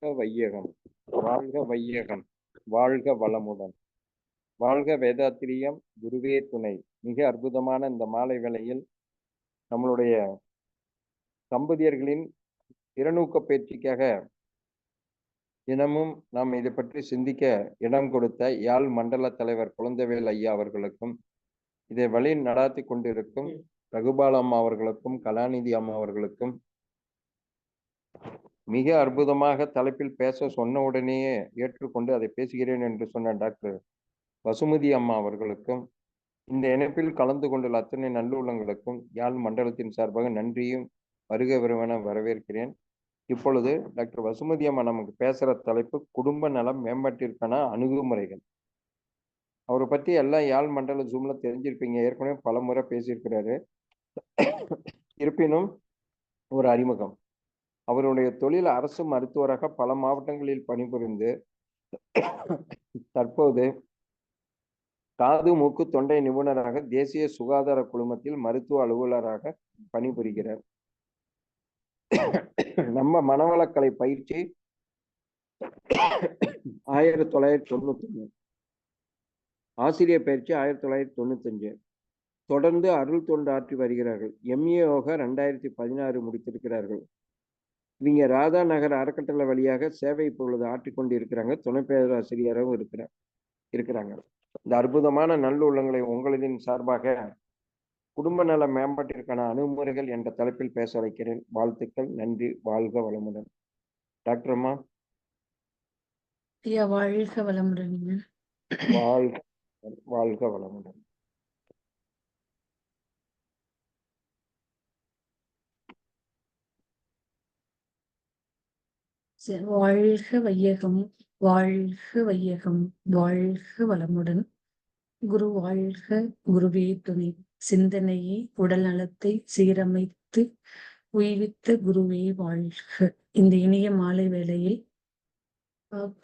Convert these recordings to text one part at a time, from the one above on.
வையகம், வாழ்க வையகம், வாழ்க வளமுடன், வாழ்க வேதாத்திரியம், குருவே துணை. மிக அற்புதமான இந்த மாலை வேளையில் நம்மளுடைய தம்பதியர்களின் திறனூக்க பயிற்சிக்காக தினமும் நாம் இதை பற்றி சிந்திக்க இடம் கொடுத்த யாழ் மண்டல தலைவர் குழந்தைவேல் ஐயா அவர்களுக்கும், இதை வழி நடாத்தி கொண்டிருக்கும் ரகுபால அம்மா அவர்களுக்கும், கலாநிதி அம்மா அவர்களுக்கும், மிக அற்புதமாக தலைப்பில் பேச சொன்ன உடனேயே ஏற்றுக்கொண்டு அதை பேசுகிறேன் என்று சொன்ன டாக்டர் வசுமதி அம்மா அவர்களுக்கும், இந்த இணைப்பில் கலந்து கொண்டுள்ள அத்தனை நல்லுள்ளங்களுக்கும் யாழ் மண்டலத்தின் சார்பாக நன்றியும் வருக வருவன வரவேற்கிறேன். இப்பொழுது டாக்டர் வசுமதி அம்மா நமக்கு பேசுற தலைப்பு குடும்ப நலம் மேம்பாட்டிற்கான அணுகுமுறைகள். அவரை பத்தி எல்லாம் யாழ் மண்டல ஜூம்ல தெரிஞ்சிருப்பீங்க, ஏற்கனவே பல முறை பேசியிருக்கிறாரு. இருப்பினும் ஒரு அறிமுகம். அவருடைய தொழில் அரசு மருத்துவராக பல மாவட்டங்களில் பணிபுரிந்து தற்போது காது மூக்கு தொண்டை நிபுணராக தேசிய சுகாதார குழுமத்தில் மருத்துவ அலுவலராக பணிபுரிகிறார். நம்ம மனவளக்கலை பயிற்சி 1991, ஆசிரியர் பயிற்சி 1995. தொடர்ந்து அருள் தொண்டு ஆற்றி வருகிறார்கள். MA யோகா 2016 முடித்திருக்கிறார்கள். இவங்க ராதா நகர் அறக்கட்டளை வழியாக சேவை இப்பொழுது ஆற்றிக்கொண்டு இருக்கிறாங்க. துணை பேராசிரியராகவும் இருக்கிறாங்க. இந்த அற்புதமான நல்லுள்ளங்களை உங்களின் சார்பாக குடும்ப நல மேம்பாட்டிற்கான அணுகுமுறைகள் என்ற தலைப்பில் பேச வைக்கிறேன். வாழ்த்துக்கள், நன்றி, வாழ்க வளமுடன். டாக்டர் அம்மா. வாழ்க வளமுடன். வாழ்க வாழ்க வளமுடன். வாழ்க வையகம், வாழ்க வையகம், வாழ்க வளமுடன். குரு வாழ்க, குருவே துணை. சிந்தனையை உடல் நலத்தை சீரமைத்து உய்வித்த குருவே வாழ்க. இந்த இனிய மாலை வேளையில்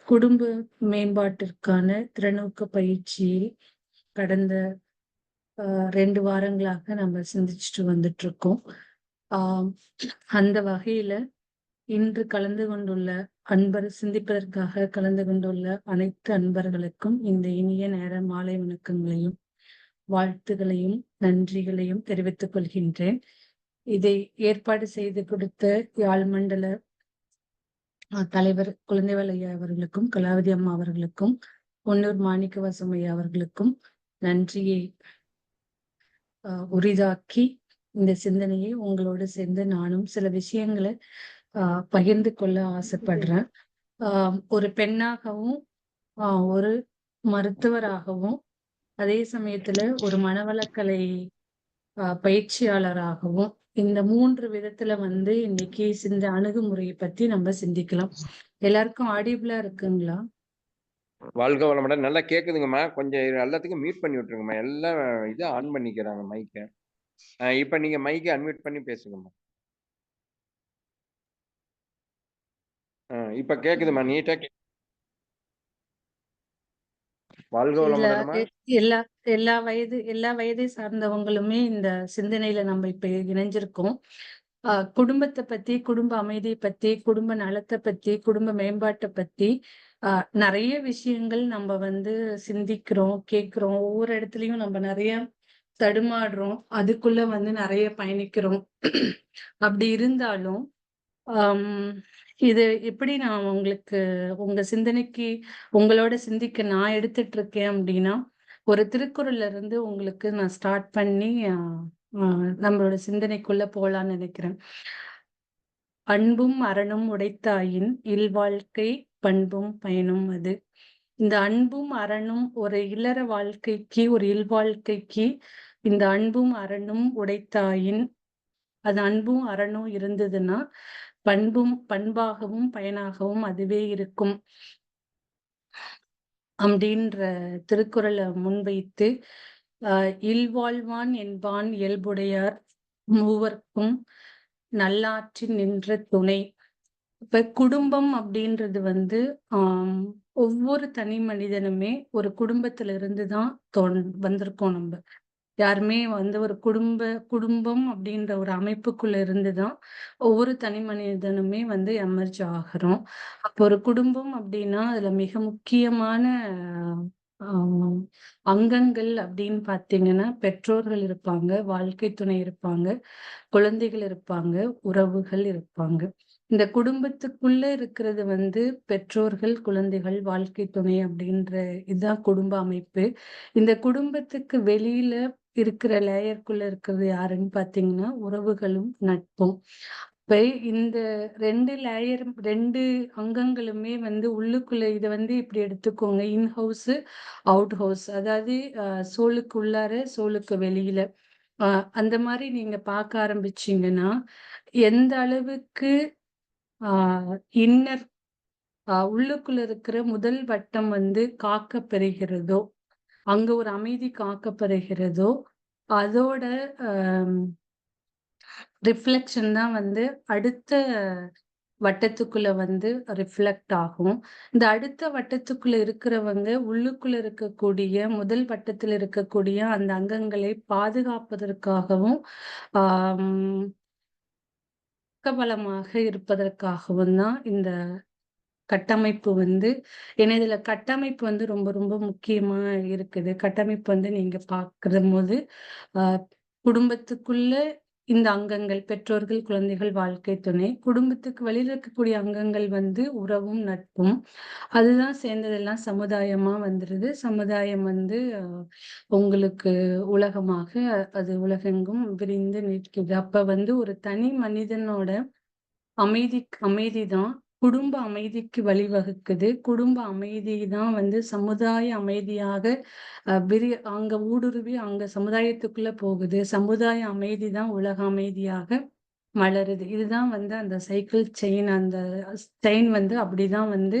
குடும்ப மேம்பாட்டிற்கான திறனூக்க பயிற்சியில் கடந்த 2 வாரங்களாக நம்ம சிந்திச்சுட்டு வந்துட்டு இருக்கோம். அந்த வகையில இன்று கலந்து கொண்டுள்ள சிந்திப்பதற்காக கலந்து கொண்டுள்ள அனைத்து அன்பர்களுக்கும் இந்த இனிய நேர மாலை வணக்கங்களையும் வாழ்த்துகளையும் நன்றிகளையும் தெரிவித்துக் கொள்கின்றேன். இதை ஏற்பாடு செய்து கொடுத்த யாழ் மண்டல தலைவர் குழந்தைவேல் ஐயா அவர்களுக்கும், கலாவதி அம்மா அவர்களுக்கும், பொன்னூர் மாணிக்கவாசம் ஐயா அவர்களுக்கும் நன்றியை உரிதாக்கி இந்த சிந்தனையை உங்களோடு சேர்ந்து நானும் சில விஷயங்களை பகிர்ந்து கொள்ள ஆசைப்படுறேன். ஒரு பெண்ணாகவும், ஒரு மருத்துவராகவும், அதே சமயத்துல ஒரு மனவளக்கலை பயிற்சியாளராகவும், இந்த 3 விதத்துல இன்னைக்கு இந்த அணுகுமுறையை பத்தி நம்ம சிந்திக்கலாம். எல்லாருக்கும் ஆடிபிளா இருக்குங்களா? வாழ்க வளமுடன். நல்லா கேக்குதுங்கம்மா. கொஞ்சம் எல்லாத்துக்கும் மியூட் பண்ணி விட்டுருங்கம்மா. எல்லாம் இதை ஆன் பண்ணிக்கிறாங்க மைக்கை. இப்ப நீங்க மைக்கை அன்மியூட் பண்ணி பேசுங்கம்மா. இப்ப கேக்குதுமா, நீட்டா வாழ்க வளமுடன்மா. எல்லா வயதை சார்ந்தவங்களுமே இந்த சிந்தனையில நம்ம இப்ப இணைஞ்சிருக்கோம். குடும்பத்தை பத்தி, குடும்ப அமைதியை பத்தி, குடும்ப நலத்தை பத்தி, குடும்ப மேம்பாட்டை பத்தி நிறைய விஷயங்கள் நம்ம சிந்திக்கிறோம், கேட்கிறோம். ஒவ்வொரு இடத்துலயும் நம்ம நிறைய தடுமாடுறோம், அதுக்குள்ள நிறைய பயணிக்கிறோம். அப்படி இருந்தாலும் இது எப்படி நான் உங்களுக்கு உங்க சிந்தனைக்கு உங்களோட சிந்திக்க நான் எடுத்துட்டு இருக்கேன் அப்படின்னா, ஒரு திருக்குறள்ல இருந்து உங்களுக்கு நான் ஸ்டார்ட் பண்ணி நம்மளோட சிந்தனைக்குள்ள போலான்னு நினைக்கிறேன். அன்பும் அறனும் உடைத்தாயின் இல்வாழ்க்கை பண்பும் பயனும் அது. இந்த அன்பும் அறனும் ஒரு இல்லற வாழ்க்கைக்கு, ஒரு இல்வாழ்க்கைக்கு இந்த அன்பும் அறனும் உடைத்தாயின், அது அன்பும் அறனும் இருந்ததுன்னா பண்பாகவும் பயனாகவும் அதுவே இருக்கும் அப்படின்ற திருக்குறளை முன்வைத்து, இல்வாழ்வான் என்பான் இயல்புடையார் மூவர்க்கும் நல்லாற்றின் நின்ற துணை. இப்ப குடும்பம் அப்படின்றது ஒவ்வொரு தனி மனிதனுமே ஒரு குடும்பத்துல இருந்துதான் வந்திருக்கோம் நம்ம. யாருமே வந்து ஒரு குடும்பம் அப்படின்ற ஒரு அமைப்புக்குள்ள இருந்துதான் ஒவ்வொரு தனி மனிதனுமே வந்து எமர்ஜ் ஆகுறோம். அப்போ ஒரு குடும்பம் அப்படின்னா அதுல மிக முக்கியமான ஆஹ், அங்கங்கள் அப்படின்னு பார்த்தீங்கன்னா பெற்றோர்கள் இருப்பாங்க, வாழ்க்கை துணை இருப்பாங்க, குழந்தைகள் இருப்பாங்க, உறவுகள் இருப்பாங்க. இந்த குடும்பத்துக்குள்ள இருக்கிறது வந்து பெற்றோர்கள், குழந்தைகள், வாழ்க்கை துணை அப்படின்ற இதுதான் குடும்ப அமைப்பு. இந்த குடும்பத்துக்கு வெளியில இருக்கிற லேயருக்குள்ள இருக்கிறது யாருன்னு பார்த்தீங்கன்னா உறவுகளும் நட்பும். இப்ப இந்த 2 லேயர் 2 அங்கங்களுமே வந்து உள்ளுக்குள்ள இத வந்து இப்படி எடுத்துக்கோங்க. In house, out house. அதாவது சோலுக்கு உள்ளார, சோலுக்கு வெளியில. அ அந்த மாரி நீங்க பார்க்க ஆரம்பிச்சீங்கன்னா, எந்த அளவுக்கு ஆ இன்னர் உள்ளுக்குள்ள இருக்கிற முதல் வட்டம் வந்து காக்கப் பெறுகிறதோ, அங்க ஒரு அமைதி காக்கப் பெறுகிறதோ, அதோட அம் ரிஃப்ளெக்ஷன் தான் வந்து அடுத்த வட்டத்துக்குள்ள வந்து ரிஃப்ளெக்ட் ஆகும். இந்த அடுத்த வட்டத்துக்குள்ள இருக்கிறவங்க, உள்ளுக்குள்ள இருக்கக்கூடிய முதல் வட்டத்துல இருக்கக்கூடிய அந்த அங்கங்களை பாதுகாப்பதற்காகவும், ஆம் பக்கபலமாக இருப்பதற்காகவும் தான் இந்த கட்டமைப்பு வந்து ஏன்னா இதுல கட்டமைப்பு வந்து ரொம்ப ரொம்ப முக்கியமா இருக்குது. கட்டமைப்பு வந்து நீங்க பார்க்கும்போது, அ குடும்பத்துக்குள்ள இந்த அங்கங்கள் பெற்றோர்கள், குழந்தைகள், வாழ்க்கை துணை. குடும்பத்துக்கு வெளியில இருக்கக்கூடிய அங்கங்கள் வந்து உறவும், நட்பும். அதுதான் சேர்ந்ததெல்லாம் சமுதாயமா வந்துருது. சமுதாயம் வந்து உங்களுக்கு உலகமாக அது உலகெங்கும் விரிந்து நிற்குது. அப்ப வந்து ஒரு தனி மனிதனோட அமைதிதான் குடும்ப அமைதிக்கு வழிவகுக்குது. குடும்ப அமைதி தான் வந்து சமுதாய அமைதியாக அங்க ஊடுருவி அங்க சமுதாயத்துக்குள்ள போகுது. சமுதாய அமைதி தான் உலக அமைதியாக மலருது. இதுதான் வந்து அந்த சைக்கிள் செயின் அந்த செயின் வந்து அப்படிதான் வந்து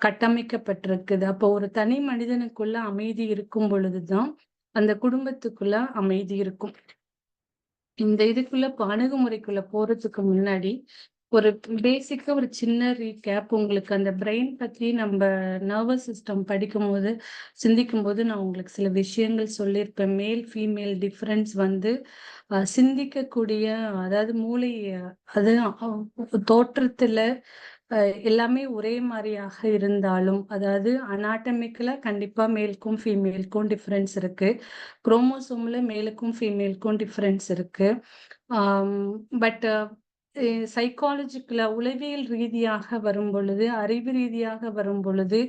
கட்டமைக்கப்பட்டிருக்குது. அப்போ ஒரு தனி மனிதனுக்குள்ள அமைதி இருக்கும் பொழுதுதான் அந்த குடும்பத்துக்குள்ள அமைதி இருக்கும். இந்த இதுக்குள்ள அணுகுமுறைக்குள்ள போறதுக்கு முன்னாடி ஒரு பேசிக்கா ஒரு சின்ன ரீகேப் உங்களுக்கு அந்த பிரெயின் பத்தி நம்ம நர்வஸ் சிஸ்டம் படிக்கும்போது சிந்திக்கும்போது நான் உங்களுக்கு சில விஷயங்கள் சொல்லியிருப்பேன். மேல் ஃபீமேல் டிஃபரன்ஸ் வந்து சிந்திக்கக்கூடிய அதாவது மூளை அது தோற்றத்துல எல்லாமே ஒரே மாதிரியாக இருந்தாலும் அதாவது அனாட்டமிக்கலா கண்டிப்பா மேலுக்கும் ஃபீமேலுக்கும் டிஃபரன்ஸ் இருக்கு. குரோமோசோம்ல மேலுக்கும் ஃபீமேலுக்கும் டிஃபரன்ஸ் இருக்கு. பட் சைக்காலஜிக்கலா உளவியல் ரீதியாக வரும் பொழுது, அறிவு ரீதியாக வரும் பொழுது,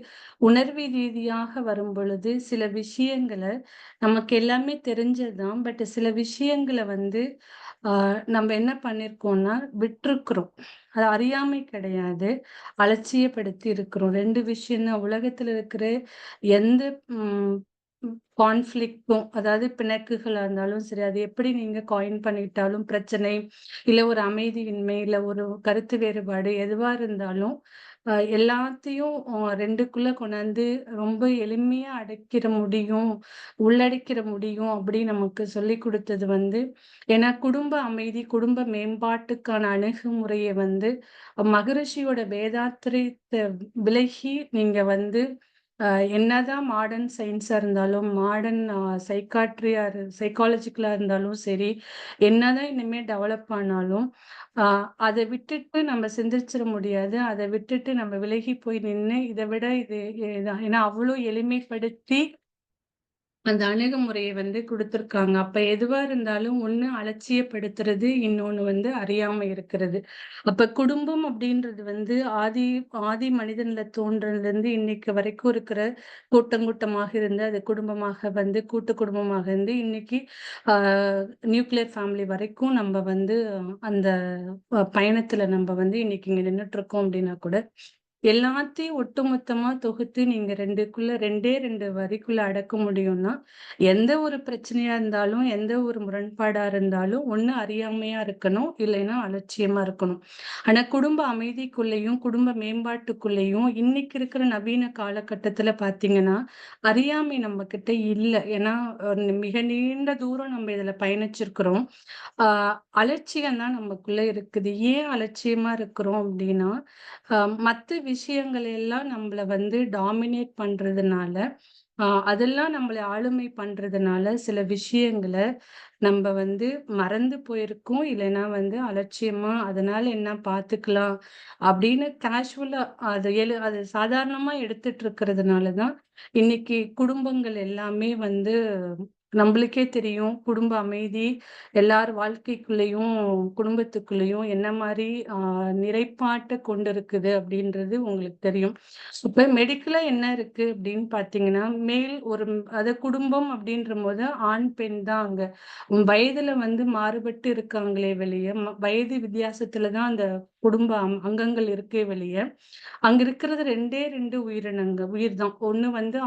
உணர்வு ரீதியாக வரும் பொழுது, சில விஷயங்கள நமக்கு எல்லாமே தெரிஞ்சதுதான். பட் சில விஷயங்கள வந்து நம்ம என்ன பண்ணியிருக்கோம்னா விட்டுருக்குறோம். அது அறியாமை கிடையாது. அலட்சியப்படுத்தி இருக்கிறோம். 2 விஷயம் தான். உலகத்துல இருக்கிற எந்த ம் கான்ஃப்ளிக்ட்டும் அதாவது பிணக்குகளா இருந்தாலும் சரி, அது எப்படி நீங்க காயின் பண்ணிக்கிட்டாலும் பிரச்சனை, இல்ல ஒரு அமைதியின்மை, இல்ல ஒரு கருத்து வேறுபாடு எதுவா இருந்தாலும், எல்லாத்தையும் 2க்குள்ள கொண்டாந்து ரொம்ப எளிமையா அடக்கிற முடியும், உள்ளடக்கிற முடியும் அப்படின்னு நமக்கு சொல்லிக் குடுத்தது வந்து ஏன்னா குடும்ப அமைதி, குடும்ப மேம்பாட்டுக்கான அணுகுமுறைய வந்து மகரிஷியோட வேதாத்திரத்த விலகி நீங்க வந்து என்னதான் மாடர்ன் சயின்ஸா இருந்தாலும், மாடர்ன் சைக்காலஜிக்கலா இருந்தாலும் சரி, என்னதான் இனிமே டெவலப் ஆனாலும், அ அத விட்டுட்டு நம்ம சிந்திச்சிட முடியாது. அத விட்டுட்டு நம்ம விலகி போய் நின்னு, இத விட இது இதான் ஏன்னா அவ்ளோ எளிமைப்படுத்தி அந்த அணுகுமுறைய வந்து குடுத்துருக்காங்க. அப்ப எதுவா இருந்தாலும் ஒண்ணு அலட்சியப்படுத்துறது, இன்னொன்னு வந்து அறியாம இருக்கிறது. அப்ப குடும்பம் அப்படின்றது வந்து ஆதி ஆதி மனிதன்ல தோன்றதுலருந்து இன்னைக்கு வரைக்கும் இருக்கிற கூட்டம் கூட்டமாக இருந்து, அது குடும்பமாக வந்து கூட்டு குடும்பமாக இருந்து, இன்னைக்கு ஆ நியூக்ளியர் ஃபேமிலி வரைக்கும் நம்ம வந்து அந்த பயணத்துல நம்ம வந்து இன்னைக்கு இங்க நின்னுட்டுருக்கோம் அப்படின்னா கூட, எல்லாத்தையும் ஒட்டுமொத்தமா தொகுத்து நீங்க 2 வரிக்குள்ள அடக்க முடியும்னா, எந்த ஒரு பிரச்சனையா இருந்தாலும், எந்த ஒரு முரண்பாடா இருந்தாலும், ஒண்ணு அறியாமையா இருக்கணும், இல்லைன்னா அலட்சியமா இருக்கணும். ஆனா குடும்ப அமைதிக்குள்ளேயும், குடும்ப மேம்பாட்டுக்குள்ளேயும் இன்னைக்கு இருக்கிற நவீன காலகட்டத்துல பார்த்தீங்கன்னா, அறியாமை நம்மகிட்ட இல்ல. ஏன்னா, மிக நீண்ட தூரம் நம்ம இதுல பயணிச்சிருக்கிறோம். ஆ அலட்சியம் தான் நமக்குள்ள இருக்குது. ஏன் அலட்சியமா இருக்கிறோம் அப்டின்னா, மத்த விஷயங்கள் எல்லாம் நம்மள வந்து டாமினேட் பண்றதுனால, அதெல்லாம் நம்மள ஆளுமை பண்றதுனால சில விஷயங்கள நம்ப வந்து மறந்து போயிருக்கோம். இல்லைன்னா வந்து அலட்சியமா, அதனால என்ன பார்த்துக்கலாம் அப்படின்னு கேஷுவலா அது சாதாரணமா எடுத்துட்டு இருக்கிறதுனால தான், இன்னைக்கு குடும்பங்கள் எல்லாமே வந்து நம்பளுக்கே தெரியும். குடும்ப அமைதி எல்லார் வாழ்க்கைக்குள்ளேயும், குடும்பத்துக்குள்ளேயும் என்ன மாரி நிறைப்பாட்ட கொண்டிருக்குது அப்படின்றது உங்களுக்கு தெரியும். இப்ப மெடிக்கலா என்ன இருக்கு அப்படின்னு பார்த்தீங்கன்னா, மேல் ஒரு குடும்பம் அப்படின்றபோது ஆண், பெண் தான் அங்க. வயதுல வந்து மாறுபட்டு இருக்காங்களே வெளிய, வயது வித்தியாசத்துல தான் அந்த குடும்ப அங்கங்கள் இருக்கே வெளிய, அங்க இருக்கிறது 2 உயிர் தான். ஒண்ணு வந்து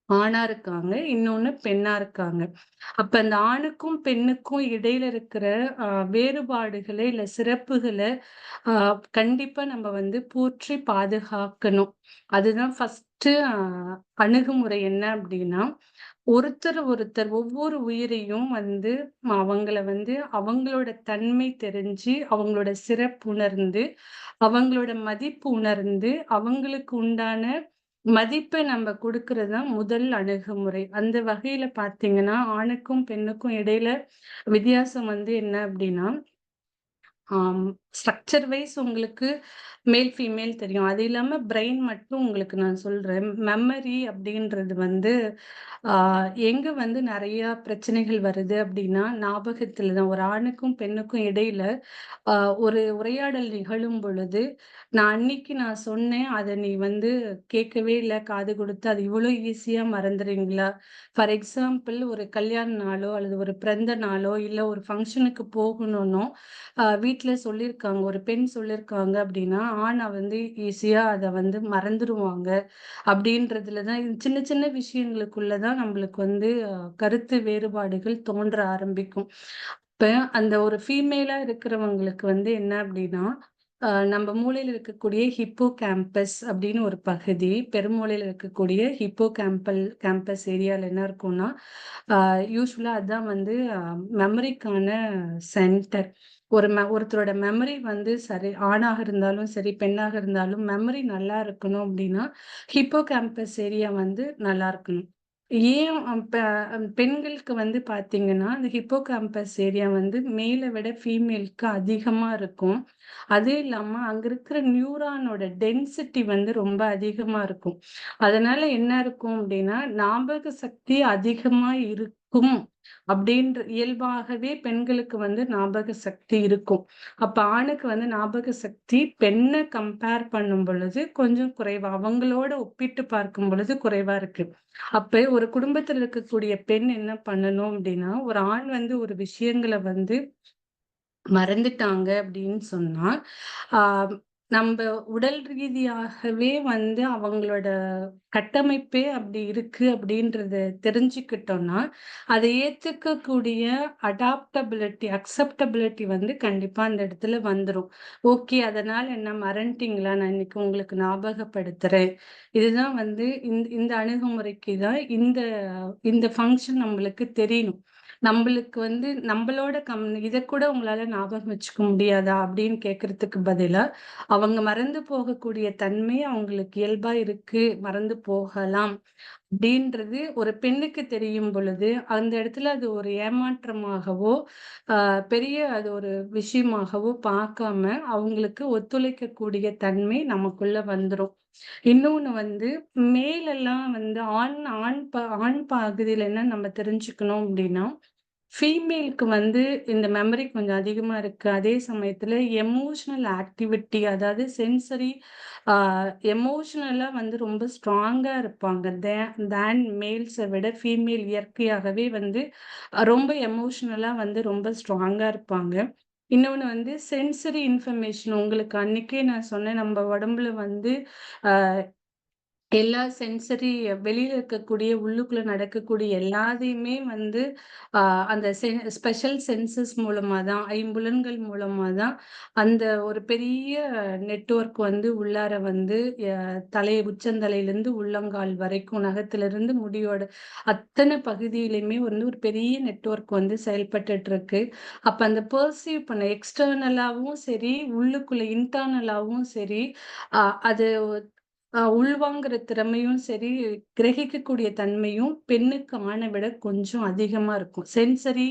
ஆணா இருக்காங்க. இன்னொன்னு பெண்ணா இருக்காங்க. அப்ப அந்த ஆணுக்கும், பெண்ணுக்கும் இடையில இருக்கிற அ வேறுபாடுகள, இல்ல சிறப்புகள அ கண்டிப்பா நம்ம வந்து போற்றி பாதுகாக்கணும். அதுதான் ஃபர்ஸ்ட்டு அணுகுமுறை என்ன அப்டின்னா, ஒருத்தர் ஒவ்வொரு உயிரையும் வந்து அவங்கள வந்து அவங்களோட தன்மை தெரிஞ்சு, அவங்களோட சிறப்புணர்ந்து, அவங்களோட மதிப்பு உணர்ந்து, அவங்களுக்கு உண்டான மதிப்ப நம்ம குடுக்குறது தான் முதல் அணுகுமுறை. அந்த வகையில பார்த்தீங்கன்னா, ஆணுக்கும், பெண்ணுக்கும் இடையில வித்தியாசம் வந்து என்ன அப்டின்னா, ஆம். ஸ்ட்ரக்சர் வைஸ் உங்களுக்கு மேல், ஃபீமேல் தெரியும். அது இல்லாம பிரெயின் மட்டும் உங்களுக்கு நான் சொல்றேன். மெமரி அப்படின்றது வந்து ஆ எங்க வந்து நெறையா பிரச்சனைகள் வருது அப்படின்னா, ஞாபகத்துல தான். ஒரு ஆணுக்கும், பெண்ணுக்கும் இடையில ஆ ஒரு உரையாடல் நிகழும் பொழுது, நான் சொன்னேன். அத நீ வந்து கேட்கவே இல்ல, காது குடுத்து. அது இவ்வளோ ஈஸியா மறந்துறீங்களா? ஃபார் எக்ஸாம்பிள் ஒரு கல்யாண நாளோ, அல்லது ஒரு பிறந்த நாளோ, இல்ல ஒரு ஃபங்ஷனுக்கு போகணும்னோ, வீட்ல சொல்லியிருக்காங்க. ஒரு பெண் சொல்லியிருக்காங்க அப்படின்னா, ஆண வந்து ஈஸியா அத வந்து மறந்துருவாங்க. அப்படின்றதுல தான் சின்ன சின்ன விஷயங்களுக்குள்ள தான் நம்மளுக்கு வந்து கருத்து வேறுபாடுகள் தோன்ற ஆரம்பிக்கும். இப்ப அந்த ஒரு ஃபீமேலா இருக்கிறவங்களுக்கு வந்து என்ன அப்படின்னா, நம்ம மூளையில இருக்கக்கூடிய ஹிப்போ கேம்பஸ் அப்படின்னு ஒரு பகுதி, பெருமூளையில இருக்கக்கூடிய ஹிப்போ கேம்பஸ் ஏரியால என்ன இருக்கும்னா, யூசுவலா அதான் வந்து மெமரிக்கான சென்டர். ஒருத்தரோட மெமரி வந்து சரி ஆணாக இருந்தாலும் சரி, பெண்ணாக இருந்தாலும் மெமரி நல்லா இருக்கணும் அப்படின்னா, ஹிப்போ கேம்பஸ் ஏரியா வந்து நல்லா இருக்கணும். ஏன் பெண்களுக்கு வந்து பார்த்தீங்கன்னா, அந்த ஹிப்போ கேம்பஸ் ஏரியா வந்து மேல விட ஃபீமேலுக்கு அதிகமா இருக்கும். அதுவும் இல்லாம அங்க இருக்கிற நியூரானோட டென்சிட்டி வந்து ரொம்ப அதிகமா இருக்கும். அதனால என்ன இருக்கும் அப்படின்னா, ஞாபக சக்தி அதிகமா இருக்கும். அப்படின்ற இயல்பாகவே பெண்களுக்கு வந்து ஞாபக சக்தி இருக்கும். அப்ப ஆணுக்கு வந்து ஞாபக சக்தி பெண்ண கம்பேர் பண்ணும் பொழுது கொஞ்சம் குறைவா அவங்களோட ஒப்பிட்டு பார்க்கும் பொழுது குறைவா இருக்கு. அப்ப ஒரு குடும்பத்துல இருக்கக்கூடிய பெண் என்ன பண்ணணும் அப்படின்னா, ஒரு ஆண் வந்து ஒரு விஷயங்கள வந்து மறந்துட்டாங்க அப்படின்னு சொன்னா, ஆ நம்ப உடல் ரீதியாகவே வந்து அவங்களோட கட்டமைப்பே அப்படி இருக்கு அப்படின்றத தெரிஞ்சுக்கிட்டோம்னா, அதை ஏத்துக்கக்கூடிய அக்செப்டபிலிட்டி வந்து கண்டிப்பா அந்த இடத்துல வந்துரும். ஓகே, அதனால என்ன மறந்துட்டீங்களா? நான் இன்னைக்கு உங்களுக்கு ஞாபகப்படுத்துறேன். இதுதான் வந்து இந்த அணுகுமுறைக்கு தான் இந்த இந்த ஃபங்ஷன் நம்மளுக்கு தெரியணும். நம்பளுக்கு வந்து நம்பளோட இதக்கூட உங்களால ஞாபகம் வச்சுக்க முடியாதா? அப்படின்னு கேட்கறதுக்கு பதிலா, அவங்க மறந்து போகக்கூடிய தன்மை அவங்களுக்கு இயல்பா இருக்கு. மறந்து போகலாம். அப்படின்றது ஒரு பெண்ணுக்கு தெரியும் பொழுது, அந்த இடத்துல அது ஒரு ஏமாற்றமாகவோ, அ பெரிய அது ஒரு விஷயமாகவோ பார்க்காம, அவங்களுக்கு ஒத்துழைக்கக்கூடிய தன்மை நமக்குள்ள வந்துரும். இன்னொன்னு வந்து மேலெல்லாம் வந்து ஆண் பகுதியில என்ன நம்ம தெரிஞ்சுக்கணும் அப்படின்னா, ஃபீமேலுக்கு வந்து இந்த மெமரி கொஞ்சம் அதிகமா இருக்கு. அதே சமயத்துல எமோஷனல் ஆக்டிவிட்டி அதாவது சென்சரி ஆ எமோஷனலா வந்து ரொம்ப ஸ்ட்ராங்கா இருப்பாங்க. தேன் மேல்ஸ விட ஃபீமேல் இயற்கையாகவே வந்து ரொம்ப எமோஷனலா வந்து ரொம்ப ஸ்ட்ராங்கா இருப்பாங்க. இன்னொன்னு வந்து சென்சரி இன்ஃபர்மேஷன் உங்களுக்கு அன்னைக்கே நான் சொன்னேன், நம்ம உடம்புல வந்து அ எல்லா சென்சரி வெளியில இருக்கக்கூடிய, உள்ளுக்குள்ள நடக்கக்கூடிய எல்லாத்தையுமே வந்து அ அந்த ஸ்பெஷல் சென்சஸ் மூலமா தான், ஐம்புலன்கள் மூலமா தான் அந்த ஒரு பெரிய நெட்வொர்க் வந்து உள்ளார வந்து எ உச்சந்தலையிலிருந்து உள்ளங்கால் வரைக்கும், நகத்திலிருந்து முடியோட அத்தன பகுதியிலயுமே வந்து ஒரு பெரிய நெட்வொர்க் வந்து செயல்பட்டுட்டு இருக்கு. அப்ப அந்த பெர்சீவ் பண்ண எக்ஸ்டர்னலாவும் சரி, உள்ளுக்குள்ள இன்டர்னலாவும் சரி, அ அது உள்வாங்குற திறமையும் சரி, கிரகிக்கக்கூடிய தன்மையும் பெண்ணுக்கு ஆணை விட கொஞ்சம் அதிகமா இருக்கும். சென்சரி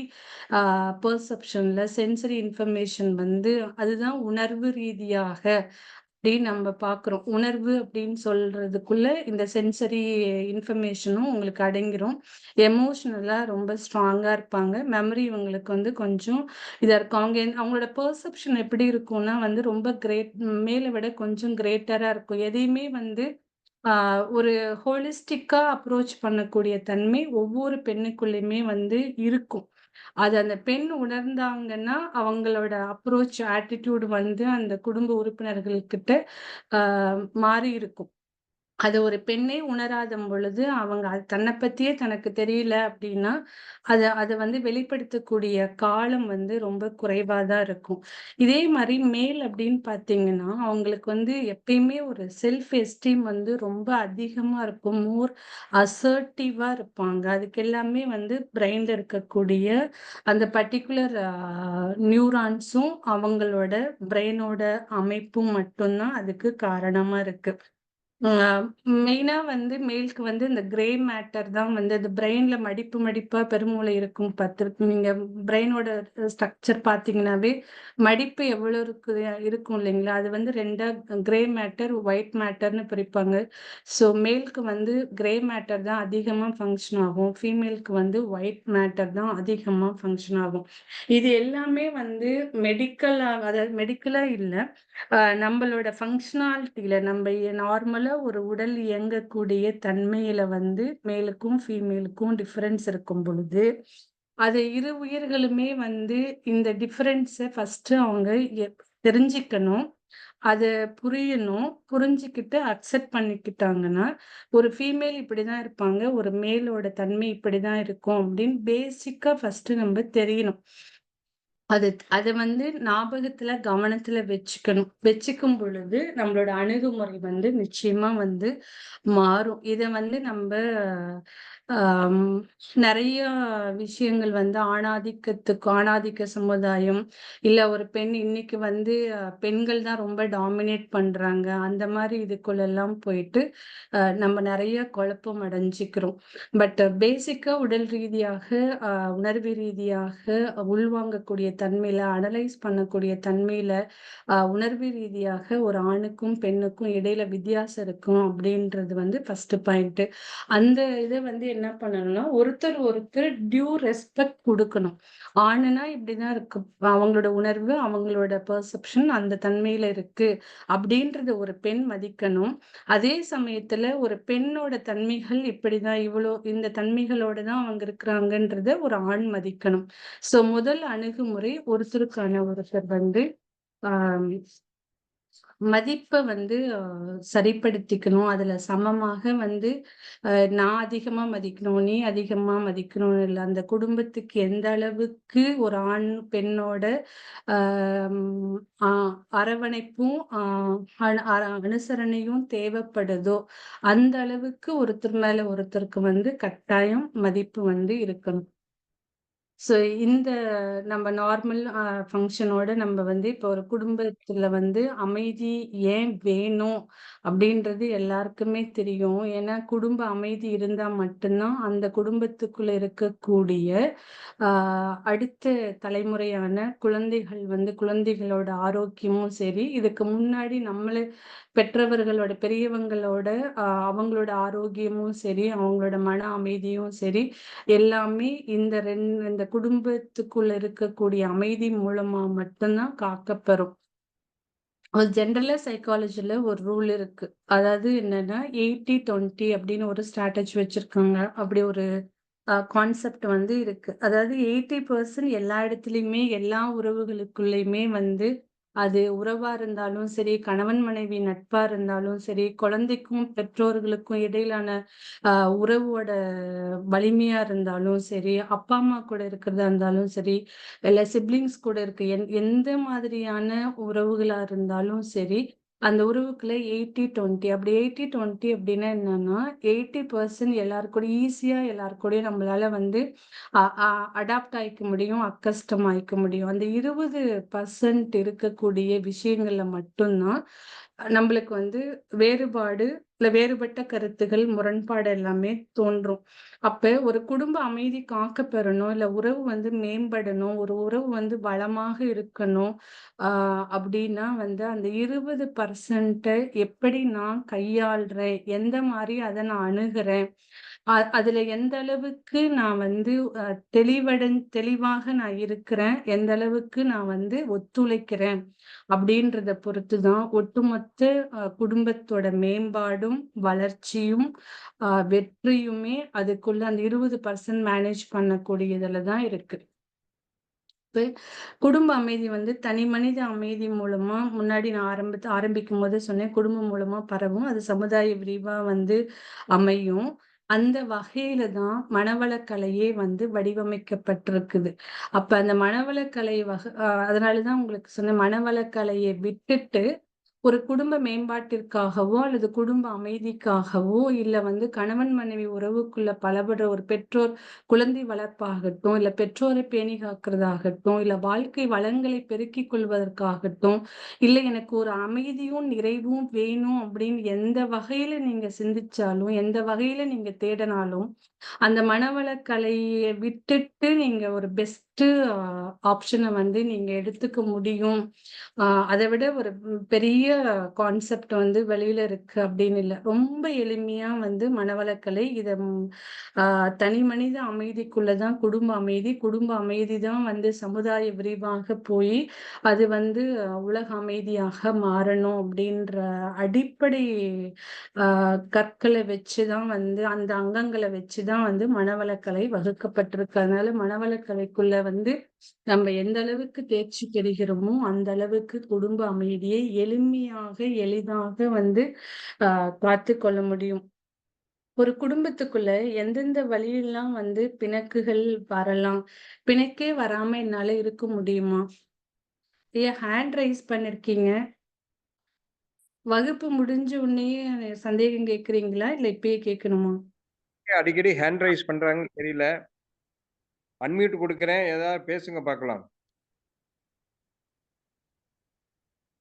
அ பெர்செப்ஷன்ல சென்சரி இன்ஃபர்மேஷன் வந்து அதுதான் உணர்வு ரீதியாக அப்படின்னு நம்ம பார்க்குறோம். உணர்வு அப்படின்னு சொல்றதுக்குள்ள இந்த சென்சரி இன்ஃபர்மேஷனும் உங்களுக்கு அடங்கிரும். எமோஷனலா ரொம்ப ஸ்ட்ராங்கா இருப்பாங்க. மெமரி இவங்களுக்கு வந்து கொஞ்சம் இதா இருக்கும். அவங்களோட பெர்செப்ஷன் எப்படி இருக்கும்னா வந்து ரொம்ப மேல விட கொஞ்சம் கிரேட்டரா இருக்கும். எதையுமே வந்து ஒரு ஹோலிஸ்டிக்கா அப்ரோச் பண்ணக்கூடிய தன்மை ஒவ்வொரு பெண்ணுக்குள்ளயுமே வந்து இருக்கும். அது அந்த பெண் உணர்ந்தாங்கன்னா, அவங்களோட அப்ரோச் ஆட்டிட்யூட் வந்து அந்த குடும்ப உறுப்பினர்கள்கிட்ட அ மாறி இருக்கும். அத ஒரு பெண்ணே உணராத பொழுது, அவங்க தன்னை பத்தியே தனக்கு தெரியல அப்படின்னா, அத அத வந்து வெளிப்படுத்தக்கூடிய காலம் வந்து ரொம்ப குறைவா தான் இருக்கும். இதே மாரி மேல் அப்படின்னு பார்த்தீங்கன்னா, அவங்களுக்கு வந்து எப்பயுமே ஒரு செல்ஃப் எஸ்டீம் வந்து ரொம்ப அதிகமா இருக்கும். மோர் அசர்ட்டிவா இருப்பாங்க. அதுக்கு எல்லாமே வந்து பிரெயின்ல இருக்கக்கூடிய அந்த பர்ட்டிகுலர் நியூரான்ஸும், அவங்களோட பிரெயினோட அமைப்பும் மட்டும் தான் அதுக்கு காரணமா இருக்கு. அ மெயினா வந்து மேல்க்கு வந்து இந்த கிரே மேட்டர் தான் வந்து அந்த பிரெயின்ல மடிப்பு மடிப்பா பெருமூளை இருக்கும் நீங்க பிரெயினோட ஸ்ட்ரக்சர் பார்த்தீங்கன்னாவே, மடிப்பு எவ்வளோ இருக்கும் இல்லைங்களா? அது வந்து 2ஆ கிரே மேட்டர், ஒயிட் மேட்டர்ன்னு பிரிப்பாங்க. ஸோ மேல்க்கு வந்து கிரே மேட்டர் தான் அதிகமா ஃபங்ஷன் ஆகும். ஃபீமேல்க்கு வந்து ஒயிட் மேட்டர் தான் அதிகமா ஃபங்ஷன் ஆகும். இது எல்லாமே வந்து அதாவது மெடிக்கலா இல்ல. நம்மளோட ஃபங்ஷனாலிட்டில நம்ம நார்மலா ஒரு உடல் இயங்கக்கூடிய தன்மையில வந்து மேலுக்கும், ஃபீமேலுக்கும் டிஃபரன்ஸ் இருக்கும் பொழுது, அது இரு உயிர்களுமே வந்து இந்த டிஃபரன்ஸ ஃபர்ஸ்ட்டு அவங்க தெரிஞ்சுக்கணும். அத புரியணும். புரிஞ்சுக்கிட்டு அக்செப்ட் பண்ணிக்கிட்டாங்கன்னா, ஒரு ஃபீமேல் இப்படிதான் இருப்பாங்க. ஒரு மேலோட தன்மை இப்படிதான் இருக்கும் அப்படின்னு பேசிக்கா ஃபர்ஸ்ட்டு நம்ம தெரியணும். அது அத வந்து ஞாபகத்துல, கவனத்துல வச்சுக்கணும். வச்சுக்கும் பொழுது, நம்மளோட அணுகுமுறை வந்து நிச்சயமா வந்து மாறும். இத வந்து நம்ப அம் நெறைய விஷயங்கள் வந்து ஆணாதிக்க சமுதாயம், இல்ல ஒரு பெண் இன்னைக்கு வந்து பெண்கள் தான் ரொம்ப டாமினேட் பண்றாங்க. அந்த மாரி இதுக்குள்ளலாம் போயிட்டு, நம்ம நெறைய குழப்பம் அடைஞ்சுக்கிறோம். பட் பேசிக்கா உடல் ரீதியாக, உணர்வு ரீதியாக உள்வாங்கக்கூடிய தன்மையில, அனலைஸ் பண்ணக்கூடிய தன்மையில, உணர்வு ரீதியாக ஒரு ஆணுக்கும், பெண்ணுக்கும் இடையில வித்தியாசம் இருக்கும் அப்படின்றது வந்து ஃபர்ஸ்ட் பாயிண்ட்டு. அந்த இத வந்து என்ன பண்ணணும்னா, ஒருத்தர் ஒருத்தர் டியூ ரெஸ்பெக்ட் குடுக்கணும். ஆணுனா இப்படிதான் இருக்கு. அவங்களோட உணர்வு, அவங்களோட பெர்செப்ஷன் அந்த தன்மையில இருக்கு. அப்படின்றத ஒரு பெண் மதிக்கணும். அதே சமயத்துல ஒரு பெண்ணோட தன்மைகள் இப்படிதான் இந்த தன்மைகளோட தான் அவங்க இருக்கிறாங்கன்றத ஒரு ஆண் மதிக்கணும். சோ முதல் அணுகுமுறை ஒருத்தருக்கான ஒருத்தர் வந்து ஆஹ் மதிப்ப வந்து சரிப்படுத்திக்கணும். அதுல சமமாக வந்து நான் அதிகமா மதிக்கணும், நீ அதிகமா மதிக்கணும்னு இல்ல. அந்த குடும்பத்துக்கு எந்த அளவுக்கு ஒரு ஆண், பெண்ணோட அம் அ அரவணைப்பும், அனுசரணையும் தேவைப்படுதோ, அந்த அளவுக்கு ஒருத்தர் மேல ஒருத்தருக்கு வந்து கட்டாயம் மதிப்பு வந்து இருக்கணும். ஸோ இந்த நம்ம நார்மல் ஃபங்ஷனோட நம்ம வந்து இப்போ ஒரு குடும்பத்துல வந்து அமைதி ஏன் வேணும் அப்படின்றது எல்லாருக்குமே தெரியும். ஏன்னா குடும்ப அமைதி இருந்தா மட்டும்தான் அந்த குடும்பத்துக்குள்ள இருக்கக்கூடிய அடுத்த தலைமுறையான குழந்தைகளோட ஆரோக்கியமும் சரி, இதுக்கு முன்னாடி பெற்றவர்களோட பெரியவங்களோட அவங்களோட ஆரோக்கியமும் சரி, அவங்களோட மன அமைதியும் சரி, எல்லாமே இந்த குடும்பத்துக்குள்ள இருக்கக்கூடிய அமைதி மூலமா மட்டும்தான் காக்கப்பெறும். ஒரு ஜென்ரலா சைக்காலஜில ஒரு ரூல் இருக்கு. அதாவது என்னன்னா 80-20 அப்படின்னு ஒரு ஸ்ட்ராட்டஜி வச்சிருக்காங்க. அப்படி ஒரு கான்செப்ட் வந்து இருக்கு. அதாவது 80% எல்லா இடத்துலயுமே, எல்லா உறவுகளுக்குள்ளயுமே வந்து அது உறவா இருந்தாலும் சரி, கணவன் மனைவி நட்பா இருந்தாலும் சரி, குழந்தைக்கும் பெற்றோர்களுக்கும் இடையிலான உறவோட வலிமையா இருந்தாலும் சரி, அப்பா அம்மா கூட இருக்கிறதா இருந்தாலும் சரி, இல்ல சிப்லிங்ஸ் கூட இருக்க எந்த மாதிரியான உறவுகளா இருந்தாலும் சரி, அந்த உறவுக்குள்ள 80-20 அப்படி 80-20 அப்படின்னா என்னன்னா, 80% எல்லார் கூடயும் நம்மளால வந்து அ அ அடாப்ட் ஆயிக்க முடியும், அக்கஸ்டம் ஆயிக்க முடியும். அந்த 20% இருக்கக்கூடிய விஷயங்கள்ல மட்டும் தான் நம்மளுக்கு வந்து வேறுபாடு இல்ல வேறுபட்ட கருத்துகள், முரண்பாடு எல்லாமே தோன்றும். அப்ப ஒரு குடும்ப அமைதி காக்கப்பெறணும், இல்ல உறவு வந்து மேம்படணும், ஒரு உறவு வந்து வளமாக இருக்கணும். அப்படின்னா வந்து அந்த 20% எப்படி நான் கையாள்றேன்? எந்த மாரி அத நான் அணுகுறேன்? அதுல எந்த அளவுக்கு நான் வந்து தெளிவாக நான் இருக்கிறேன், எந்த அளவுக்கு நான் வந்து ஒத்துழைக்கிறேன் அப்படின்றத பொறுத்து தான் ஒட்டுமொத்த குடும்பத்தோட மேம்பாடும், வளர்ச்சியும், வெற்றியுமே அதுக்குள்ள அந்த 20% மேனேஜ் பண்ணக்கூடியதுல தான் இருக்கு. இப்ப குடும்ப அமைதி வந்து தனி மனித அமைதி மூலமா முன்னாடி நான் ஆரம்பிக்கும்போது சொன்னேன், குடும்பம் மூலமா பரவும். அது சமுதாய விரிவா வந்து அமையும். அந்த வகையில தான் மனவளக்கலையே வந்து வடிவமைக்கப்பட்டிருக்குது. அப்ப அந்த மனவளக்கலை அதனால தான் உங்களுக்கு சொன்னேன், மனவளக்கலைய விட்டுட்டு ஒரு குடும்ப மேம்பாட்டிற்காகவோ, அல்லது குடும்ப அமைதிக்காகவோ, இல்ல வந்து கணவன் மனைவி உறவுக்குள்ள பலபடுற ஒரு பெற்றோர் குழந்தை வளர்ப்பாகட்டும், இல்ல பெற்றோரை பேணி காக்கிறதாகட்டும், இல்ல வாழ்க்கை வளங்களை பெருக்கிக் கொள்வதற்காகட்டும், இல்ல எனக்கு ஒரு அமைதியும், நிறைவும் வேணும் அப்படின்னு எந்த வகையில நீங்க சிந்திச்சாலும், எந்த வகையில நீங்க தேடினாலும், அந்த மனவளக்கலைய விட்டுட்டு நீங்க ஒரு பெஸ்ட் ஆப்ஷன வந்து நீங்க எடுத்துக்க முடியும். அத விட ஒரு பெரிய கான்செப்ட் வந்து வெளியில இருக்கு அப்படின்னு இல்ல. ரொம்ப எளிமையா வந்து மனவளக்கலை இத தனி மனித அமைதிக்குள்ள தான் குடும்ப அமைதி. குடும்ப அமைதி தான் வந்து சமுதாய விரிவாக போய், அது வந்து உலக அமைதியாக மாறணும் அப்படின்ற அடிப்படை கற்கள வச்சு தான் வந்து அந்த அங்கங்கள வச்சு தான் வந்து மனவளக்கலை வகுக்கப்பட்டிருக்கு. அதனால மனவளக்கலைக்குள்ள வந்து நம்ம எந்த அளவுக்கு தேர்ச்சி பெறுகிறோமோ, அந்த அளவுக்கு குடும்ப அமைதியை எளிமையாக, எளிதாக வந்து காத்துக்கொள்ள முடியும். ஒரு குடும்பத்துக்குள்ள எந்தெந்த வழியெல்லாம் வந்து பிணக்குகள் வரலாம்? பிணக்கே வராம என்னால இருக்க முடியுமா? ஏன் ஹேண்ட் ரைஸ் பண்ணிருக்கீங்க? வகுப்பு முடிஞ்ச உடனேயே சந்தேகம் கேட்கிறீங்களா? இல்ல இப்பயே கேட்கணுமா? அடிக்கடி ஹேண்ட் ரைஸ் பண்றாங்கன்னு தெரியல. அன்மியூட் குடுக்குறேன். ஏதாவது பேசுங்க பார்க்கலாம்.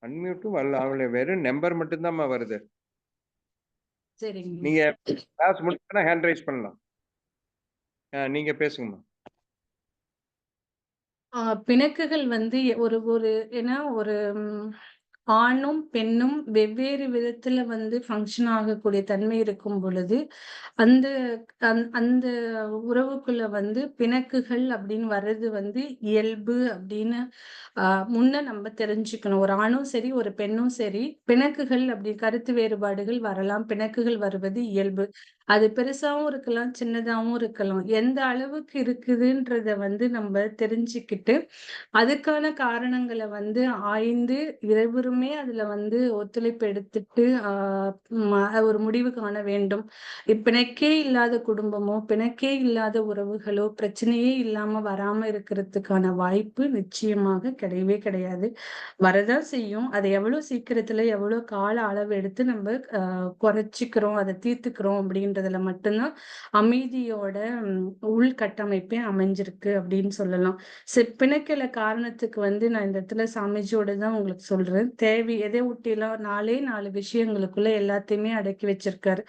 அன்மியூட்டும் ஆவல. வெறும் நம்பர் மட்டும் தான்மா வருது. சரிங்க. நீங்க கிளாஸ் முடிச்சோனே ஹேண்ட் ரைஸ் பண்ணலாம். நீங்க பேசுங்கம்மா. பிணக்குகள் வந்து ஒரு ஒரு ஏன்னா ஒரு ஆணும், பெண்ணும் வெவ்வேறு விதத்துல வந்து ஃபங்ஷன் ஆகக்கூடிய தன்மை இருக்கும் பொழுது, அந்த அந்த உறவுக்குள்ள வந்து பிணக்குகள் அப்படின்னு வர்றது வந்து இயல்பு அப்படின்னு முன்ன நம்ம தெரிஞ்சுக்கணும். ஒரு ஆணும் சரி, ஒரு பெண்ணும் சரி, பிணக்குகள் அப்படி கருத்து வேறுபாடுகள் வரலாம். பிணக்குகள் வருவது இயல்பு. அது பெருசாவும் இருக்கலாம், சின்னதாவும் இருக்கலாம். எந்த அளவுக்கு இருக்குதுன்றத வந்து நம்ம தெரிஞ்சுக்கிட்டு, அதுக்கான காரணங்கள வந்து ஆய்ந்து இருவருமே அதுல வந்து ஒத்துழைப்பு எடுத்துட்டு ஒரு முடிவு காண வேண்டும். பிணக்கே இல்லாத குடும்பமோ, பிணக்கே இல்லாத உறவுகளோ, பிரச்சனையே இல்லாம வராம இருக்கிறதுக்கான வாய்ப்பு நிச்சயமாக கிடையவே கிடையாது. வரதான் செய்யும். அதை எவ்வளவு சீக்கிரத்துல, எவ்வளவு கால அளவு எடுத்து நம்ம குறைச்சிக்கிறோம், அதை தீர்த்துக்கிறோம் அப்படின்றதுல மட்டும்தான் அமைதியோட உள்கட்டமைப்பே அமைஞ்சிருக்கு அப்படின்னு சொல்லலாம். பிணக்கில காரணத்துக்கு வந்து நான் இந்த இடத்துல சாமிஜியோட தான் உங்களுக்கு சொல்றேன். எதை ஒட்டிலாம் 4 விஷயங்களுக்குள்ள எல்லாத்தையுமே அடக்கி வச்சிருக்காரு.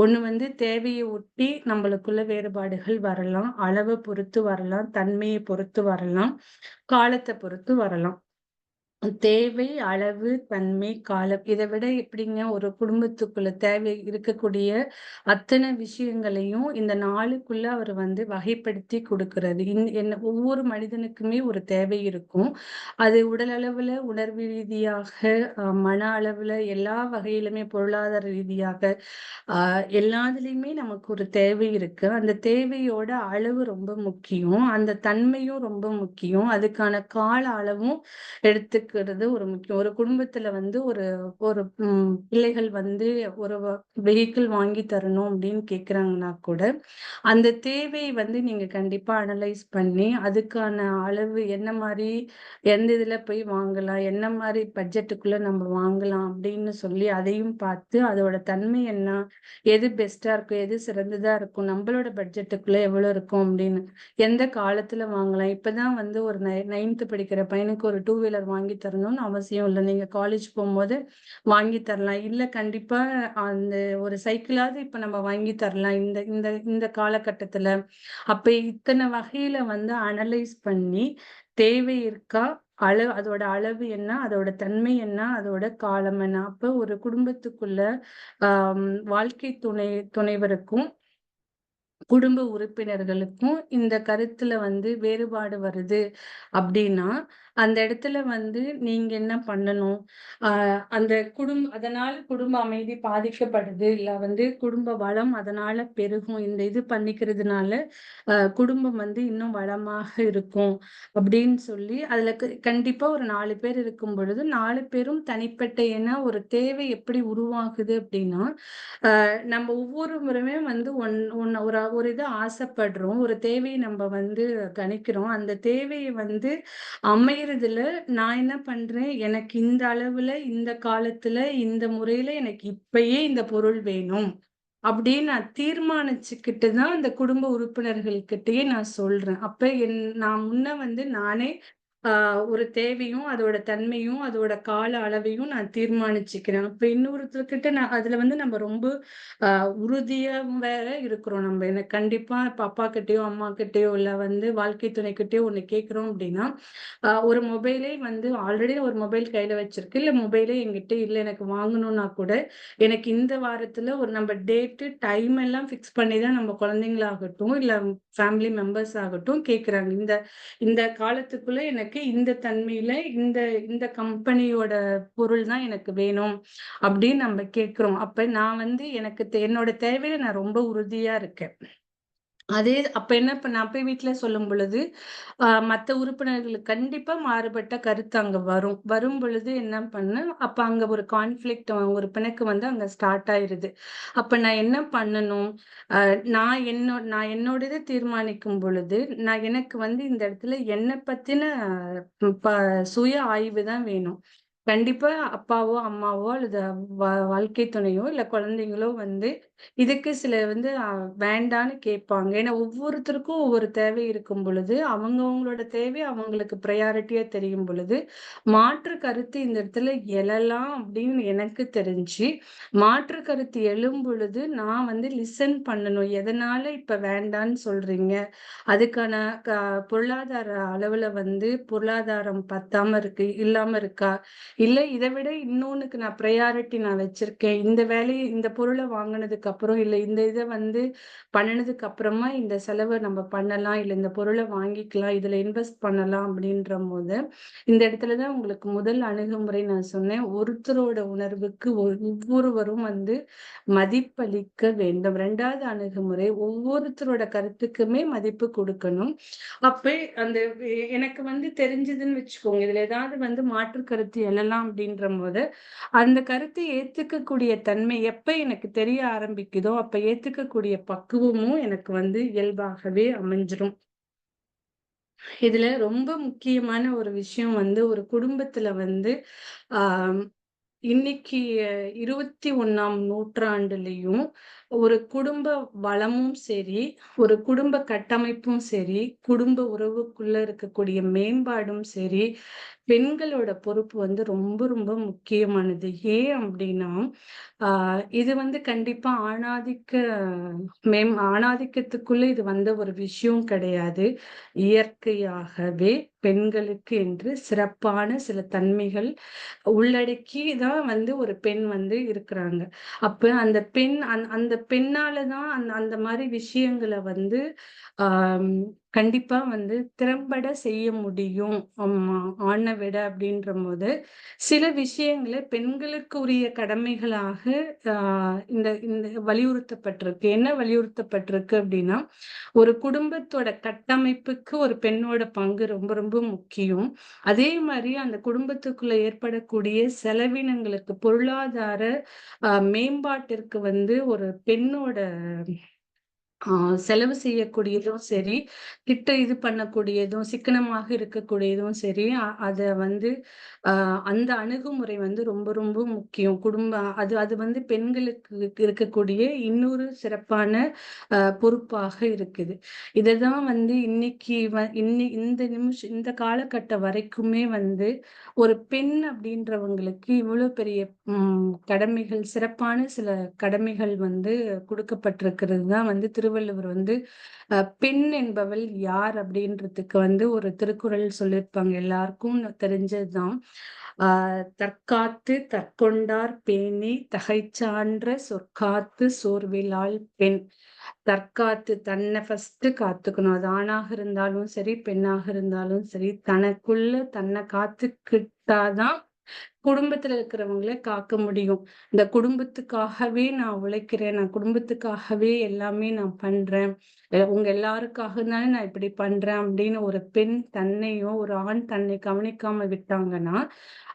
ஒண்ணு வந்து தேவையை ஒட்டி நம்மளுக்குள்ள வேறுபாடுகள் வரலாம், அளவை பொறுத்து வரலாம், தன்மையை பொறுத்து வரலாம், காலத்தை பொறுத்து வரலாம். தேவை, அளவு, தன்மை, காலம். இத விட எப்படிங்க ஒரு குடும்பத்துக்குள்ள தேவை இருக்கக்கூடிய அத்தன விஷயங்களையும் இந்த 4க்குள்ள அவர் வந்து வகைப்படுத்தி குடுக்குறாரு. என்ன ஒவ்வொரு மனிதனுக்குமே ஒரு தேவை இருக்கும். அது உடல் அளவுல, உணர்வு ரீதியாக, மன அளவுல எல்லா வகையிலுமே பொருளாதார ரீதியாக, எல்லாத்துலயுமே நமக்கு ஒரு தேவை இருக்கு. அந்த தேவையோட அளவு ரொம்ப முக்கியம். அந்த தன்மையும் ரொம்ப முக்கியம். அதுக்கான கால அளவும் எடுத்துக்கிறது ஒரு முக்கியம். ஒரு குடும்பத்துல வந்து ஒரு ஒரு பிள்ளைகள் வந்து ஒரு வெஹிக்கிள் வாங்கி தரணும் அப்படின்னு கேட்குறாங்கன்னா கூட, அந்த தேவை வந்து நீங்க கண்டிப்பா அனலைஸ் பண்ணி, அதுக்கான அளவு என்ன மாரி, எந்த இதுல போய் வாங்கலாம், என்ன மாரி பட்ஜெட்டுக்குள்ள நம்ம வாங்கலாம் அப்படின்னு சொல்லி அதையும் பார்த்து, அதோட தன்மை என்ன, எது பெஸ்ட்டா இருக்கும், எது சிறந்ததா இருக்கும், நம்மளோட பட்ஜெட்டுக்குள்ள எவ்வளோ இருக்கும் அப்படின்னு, எந்த காலத்துல வாங்கலாம். இப்பதான் வந்து ஒரு 9th படிக்கிற பையனுக்கு ஒரு 2 வீலர் வாங்கி தரணும்னு அவசியம் இல்ல. நீங்க காலேஜ் போம்போது வாங்கி தரலாம். இல்ல கண்டிப்பா அந்த ஒரு சைக்கிளாவது இப்ப நம்ம வாங்கி தரலாம். இந்த இந்த இந்த காலகட்டத்துல. அப்ப இத்தன வகையில வந்து அனலைஸ் பண்ணி தேவை இருக்கா? அதோட அளவு என்ன? அதோட தன்மை என்ன? அதோட காலம் என்ன? அப்ப ஒரு குடும்பத்துக்குள்ள வாழ்க்கை துணைவருக்கும் குடும்ப உறுப்பினர்களுக்கும் இந்த கருத்துல வந்து வேறுபாடு வருது அப்படின்னா, அந்த இடத்துல வந்து நீங்க என்ன பண்ணணும்? அந்த அதனால குடும்ப அமைதி பாதிக்கப்படுது. இல்ல வந்து குடும்ப வளம் அதனால பெருகும். இந்த இது பண்ணிக்கிறதுனால, குடும்பம் வந்து இன்னும் வளமாக இருக்கும். அப்படின்னு சொல்லி, அதுல கண்டிப்பா ஒரு 4 பேர் இருக்கும் பொழுது, 4 பேரும் தனிப்பட்ட ஏன்னா ஒரு தேவை எப்படி உருவாகுது அப்படின்னா, நம்ம ஒவ்வொரு முறையுமே வந்து ஒண்ண ஒரு இத ஆசைப்படுறோம். ஒரு தேவைய நம்ம வந்து கணிக்கிறோம். அந்த தேவைய வந்து அமையறதுல நான் என்ன பண்றேன், எனக்கு இந்த அளவுல, இந்த காலத்துல, இந்த முறையில எனக்கு இப்பயே இந்த பொருள் வேணும். அப்படின்னு நான் தீர்மானிச்சுக்கிட்டு தான் அந்த குடும்ப உறுப்பினர்கள்கிட்டயே நான் சொல்றேன். அப்ப நான் முன்ன வந்து நானே ஒரு தேவையும், அதோட தன்மையும், அதோட கால அளவையும் நான் தீர்மானிச்சுக்கிறேன். அப்ப இன்னொருத்தர்கிட்ட நான் அதுல வந்து நம்ம ரொம்ப அ உறுதியா வேற இருக்கிறோம் நம்ம. எனக்கு கண்டிப்பா இப்ப அப்பாகிட்டயோ, அம்மாகிட்டயோ இல்ல வந்து வாழ்க்கை துணைக்கிட்டயோ ஒண்ணு கேட்கிறோம் அப்படின்னா, ஒரு மொபைலே வந்து ஆல்ரெடி ஒரு மொபைல் கையில வச்சிருக்கு. இல்ல மொபைலே என்கிட்ட இல்ல எனக்கு வாங்கணும்னா கூட, எனக்கு இந்த வாரத்துல ஒரு நம்ம டேட்டு, டைம் எல்லாம் ஃபிக்ஸ் பண்ணி தான் நம்ம குழந்தைங்களாகட்டும், இல்ல ஃபேமிலி மெம்பர்ஸ் ஆகட்டும் கேட்கறாங்க. இந்த இந்த காலத்துக்குள்ள எனக்கு இந்த தன்மையில இந்த இந்த கம்பெனியோட பொருள் தான் எனக்கு வேணும் அப்படின்னு நம்ம கேட்கிறோம். அப்ப நான் வந்து எனக்கு என்னோட தேவையில நான் ரொம்ப உறுதியா இருக்கேன். அப்ப என்ன நான் போய் வீட்ல சொல்லும் பொழுது, மத்த உறுப்பினர்களுக்கு கண்டிப்பா மாறுபட்ட கருத்து அங்க வரும். வரும் பொழுது என்ன பண்ணேன், அப்ப அங்க ஒரு கான்ஃப்ளிக்ட் ஒரு பிணக்கு வந்து அங்க ஸ்டார்ட் ஆயிருது. அப்ப நான் என்ன பண்ணணும்? நான் என்னோடத தீர்மானிக்கும் பொழுது, எனக்கு வந்து இந்த இடத்துல என்ன பத்தின சுய ஆய்வு தான் வேணும். கண்டிப்பா அப்பாவோ, அம்மாவோ அல்லது வாழ்க்கை துணையோ, இல்ல குழந்தைங்களோ வந்து இதுக்கு சில வந்து வேண்டான்னு கேட்பாங்க. ஏன்னா ஒவ்வொருத்தருக்கும் ஒவ்வொரு தேவை இருக்கும் பொழுது, அவங்கவங்களோட தேவை அவங்களுக்கு ப்ரையாரிட்டியா தெரியும் பொழுது, மாற்று கருத்து இந்த இடத்துல எழலாம் அப்படின்னு எனக்கு தெரிஞ்சு, மாற்று கருத்து எழும் பொழுது நான் வந்து லிசன் பண்ணணும். எதனால இப்ப வேண்டான்னு சொல்றீங்க? அதுக்கான பொருளாதார அளவுல வந்து பொருளாதாரம் பத்தாம இல்லாம இருக்கா? இல்ல இத விட இன்னொன்னுக்கு நான் ப்ரையாரிட்டி நான் வச்சிருக்கேன். இந்த பொருள வாங்குனதுக்கு அப்புறம், இல்ல இந்த இத வந்து பண்ணுனதுக்கு அப்புறமா இந்த செலவ நம்ம பண்ணலாம். இல்ல இந்த பொருள வாங்கிக்கலாம். இதுல இன்வெஸ்ட் பண்ணலாம் அப்படின்றபோது, இந்த இடத்துல தான் உங்களுக்கு முதல் அணுகுமுறை நான் சொன்னேன். ஒருத்தரோட உணர்வுக்கு ஒவ்வொருவரும் வந்து மதிப்பளிக்க வேண்டும். 2வது அணுகுமுறை ஒவ்வொருத்தரோட கருத்துக்குமே மதிப்பு குடுக்கணும். அப்ப அந்த எனக்கு வந்து தெரிஞ்சதுன்னு வச்சுக்கோங்க. இதுல ஏதாவது வந்து மாற்று கருத்து எழலாம் அப்படின்றபோது, அந்த கருத்தை ஏத்துக்கக்கூடிய தன்மை எப்ப எனக்கு தெரிய ஆரம்பிக்குதோ, அப்ப ஏத்துக்கக்கூடிய பக்குவமும் எனக்கு வந்து இயல்பாகவே அமைஞ்சிரும். இதுல ரொம்ப முக்கியமான ஒரு விஷயம் வந்து ஒரு குடும்பத்துல வந்து, ஆ இன்னைக்கு 21ஆம் நூற்றாண்டுலயும் ஒரு குடும்ப வளமும் சரி, ஒரு குடும்ப கட்டமைப்பும் சரி, குடும்ப உறவுக்குள்ள இருக்கக்கூடிய மேம்பாடும் சரி, பெண்களோட பொறுப்பு வந்து ரொம்ப ரொம்ப முக்கியமானது. ஏன் அப்படின்னா, ஆ இது வந்து கண்டிப்பா ஆணாதிக்கத்துக்குள்ள இது வந்த ஒரு விஷயம் கிடையாது. இயற்கையாகவே பெண்களுக்கு என்று சிறப்பான சில தன்மைகள் உள்ளடக்கி தான் வந்து ஒரு பெண் வந்து இருக்கிறாங்க. அப்ப அந்த பெண் அந்த பெண்ணால தான் அந்த மாரி விஷயங்கள வந்து ஆம் கண்டிப்பா வந்து திறம்பட செய்ய முடியும். ஆமா, ஆண விட அப்படின்றபோது, சில விஷயங்கள பெண்களுக்கு உரிய கடமைகளாக ஆ இந்த இந்த வலியுறுத்தப்பட்டிருக்கு. என்ன வலியுறுத்தப்பட்டிருக்கு அப்படின்னா, ஒரு குடும்பத்தோட கட்டமைப்புக்கு ஒரு பெண்ணோட பங்கு ரொம்ப ரொம்ப முக்கியம். அதே மாரி அந்த குடும்பத்துக்குள்ள ஏற்படக்கூடிய செலவினங்களுக்கு பொருளாதார மேம்பாட்டிற்கு வந்து ஒரு பெண்ணோட செலவு செய்யக்கூடியதும் சரி, இது பண்ணக்கூடியதும், சிக்கனமாக இருக்கக்கூடியதும் சரி, அத வந்து அந்த அணுகுமுறை வந்து ரொம்ப ரொம்ப முக்கியம். அது அது வந்து பெண்களுக்கு இருக்கக்கூடிய இன்னொரு சிறப்பான பொறுப்பாக இருக்குது. இததான் வந்து இன்னைக்கு இந்த நிமிஷம் இந்த காலகட்டம் வரைக்குமே வந்து ஒரு பெண் அப்படின்றவங்களுக்கு இவ்வளோ பெரிய கடமைகள், சிறப்பான சில கடமைகள் வந்து குடுக்கப்பட்டிருக்கிறது தான் வந்து திருவள்ளுவர் வந்து பெண் என்பவள் யார் அப்படின்றதுக்கு வந்து ஒரு திருக்குறள் சொல்லியிருப்பாங்க. எல்லாருக்கும் தெரிஞ்சதுதான். தற்காத்து தற்கொண்டார் பேணி தகைச்சான்ற சொற்காத்து சோர்விலாள் பெண். தற்காத்து தன்னை ஃபர்ஸ்ட் காத்துக்கணும். அது ஆணாக இருந்தாலும் சரி, பெண்ணாக இருந்தாலும் சரி, தனக்குள்ள தன்னை காத்துக்கிட்டாதான் குடும்பத்துல இருக்கிறவங்கள காக்க முடியும். இந்த குடும்பத்துக்காகவே நான் உழைக்கிறேன், நான் குடும்பத்துக்காகவே எல்லாமே நான் பண்றேன், உங்க எல்லாருக்காக தானே நான் இப்படி பண்றேன் அப்படின்னு ஒரு பெண் தன்னையோ ஒரு ஆண் தன்னை கவனிக்காம விட்டாங்கன்னா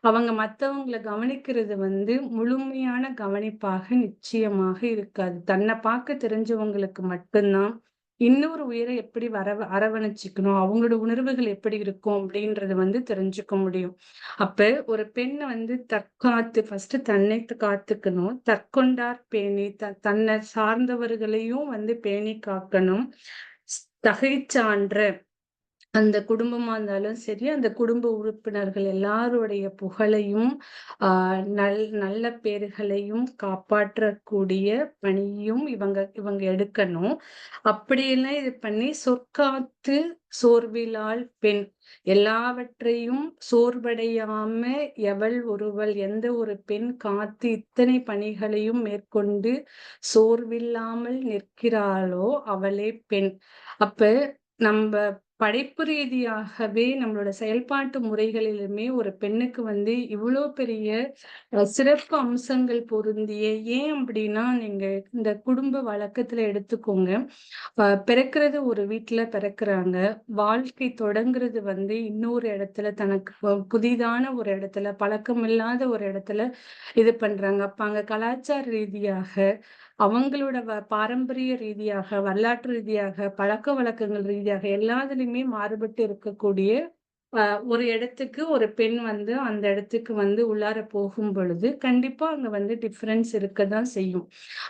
அவங்க மத்தவங்கள கவனிக்கிறது வந்து முழுமையான கவனிப்பாக நிச்சயமாக இருக்காது. தன்னை பார்க்க தெரிஞ்சவங்களுக்கு மட்டும்தான் இன்னொரு உயிரை எப்படி அரவணைச்சுக்கணும், அவங்களோட உணர்வுகள் எப்படி இருக்கும் அப்படின்றது வந்து தெரிஞ்சுக்க முடியும். அப்ப ஒரு பெண்ணை வந்து ஃபர்ஸ்ட் தன்னை காத்துக்கணும், தற்கொண்டார் பேணி தன்னை சார்ந்தவர்களையும் வந்து பேணி காக்கணும். தகைச்சான்ற அந்த குடும்பமா இருந்தாலும் சரி, அந்த குடும்ப உறுப்பினர்கள் எல்லாருடைய புகழையும் நல்ல பேறுகளையும் காப்பாற்றக்கூடிய பணியும் இவங்க எடுக்கணும். அப்படியெல்லாம் இது பண்ணி சொற்காத்து சோர்விலாள் பெண், எல்லாவற்றையும் சோர்வடையாம எவள் ஒருவள், எந்த ஒரு பெண் காத்து இத்தனை பணிகளையும் மேற்கொண்டு சோர்வில்லாமல் நிற்கிறாளோ அவளே பெண். அப்ப நம்ம படைப்பு ரீதியாகவே நம்மளோட செயல்பாட்டு முறைகளிலுமே ஒரு பெண்ணுக்கு வந்து இவ்வளோ பெரிய சிறப்பு அம்சங்கள் பொருந்திய. ஏன் அப்படின்னா நீங்க இந்த குடும்ப வழக்கத்துல எடுத்துக்கோங்க. பிறக்கிறது ஒரு வீட்டுல பிறக்குறாங்க, வாழ்க்கை தொடங்குறது வந்து இன்னொரு இடத்துல, தனக்கு புதிதான ஒரு இடத்துல, பழக்கம் இல்லாத ஒரு இடத்துல இது பண்றாங்க. அப்ப அங்க கலாச்சார ரீதியாக, அவங்களோட பாரம்பரிய ரீதியாக, வரலாற்று ரீதியாக, பழக்க வழக்கங்கள் ரீதியாக எல்லாத்துலயுமே மாறுபட்டு இருக்கக்கூடிய ஒரு இடத்துக்கு ஒரு பெண் வந்து அந்த இடத்துக்கு வந்து உள்ளார போகும் பொழுது கண்டிப்பா அங்க வந்து டிஃபரன்ஸ் இருக்கதான் செய்யும்.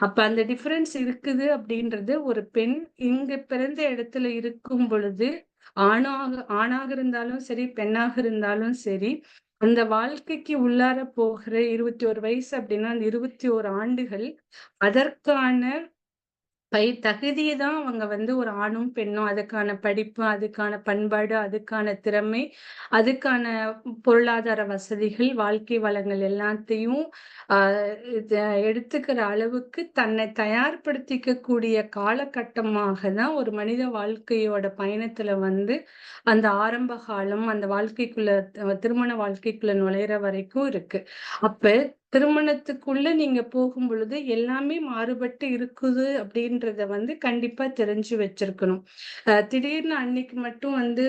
அப்ப அந்த டிஃபரன்ஸ் இருக்குது அப்படின்றது ஒரு பெண் இங்க பிறந்த இடத்துல இருக்கும் பொழுது ஆணாக இருந்தாலும் சரி, பெண்ணாக இருந்தாலும் சரி, அந்த வாழ்க்கைக்கு உள்ளார போகிற 21 வயசு அப்படின்னா அந்த 21 ஆண்டுகள் அதற்கான தகுதியை தான் அவங்க வந்து ஒரு ஆணும் பெண்ணும் அதுக்கான படிப்பு, அதுக்கான பண்பாடு, அதுக்கான திறமை, அதுக்கான பொருளாதார வசதிகள், வாழ்க்கை வளங்கள் எல்லாத்தையும் எடுத்துக்கிற அளவுக்கு தன்னை தயார்படுத்திக்க கூடிய காலகட்டமாக தான் ஒரு மனித வாழ்க்கையோட பயணத்துல வந்து அந்த ஆரம்ப காலம், அந்த வாழ்க்கைக்குள்ள திருமண வாழ்க்கைக்குள்ள நுழையிற வரைக்கும் இருக்கு. அப்ப திருமணத்துக்குள்ள நீங்க போகும் பொழுது எல்லாமே மாறுபட்டு இருக்குது அப்படின்றத வந்து கண்டிப்பா தெரிஞ்சு வச்சிருக்கணும். திடீர்னு அன்னைக்கு மட்டும் வந்து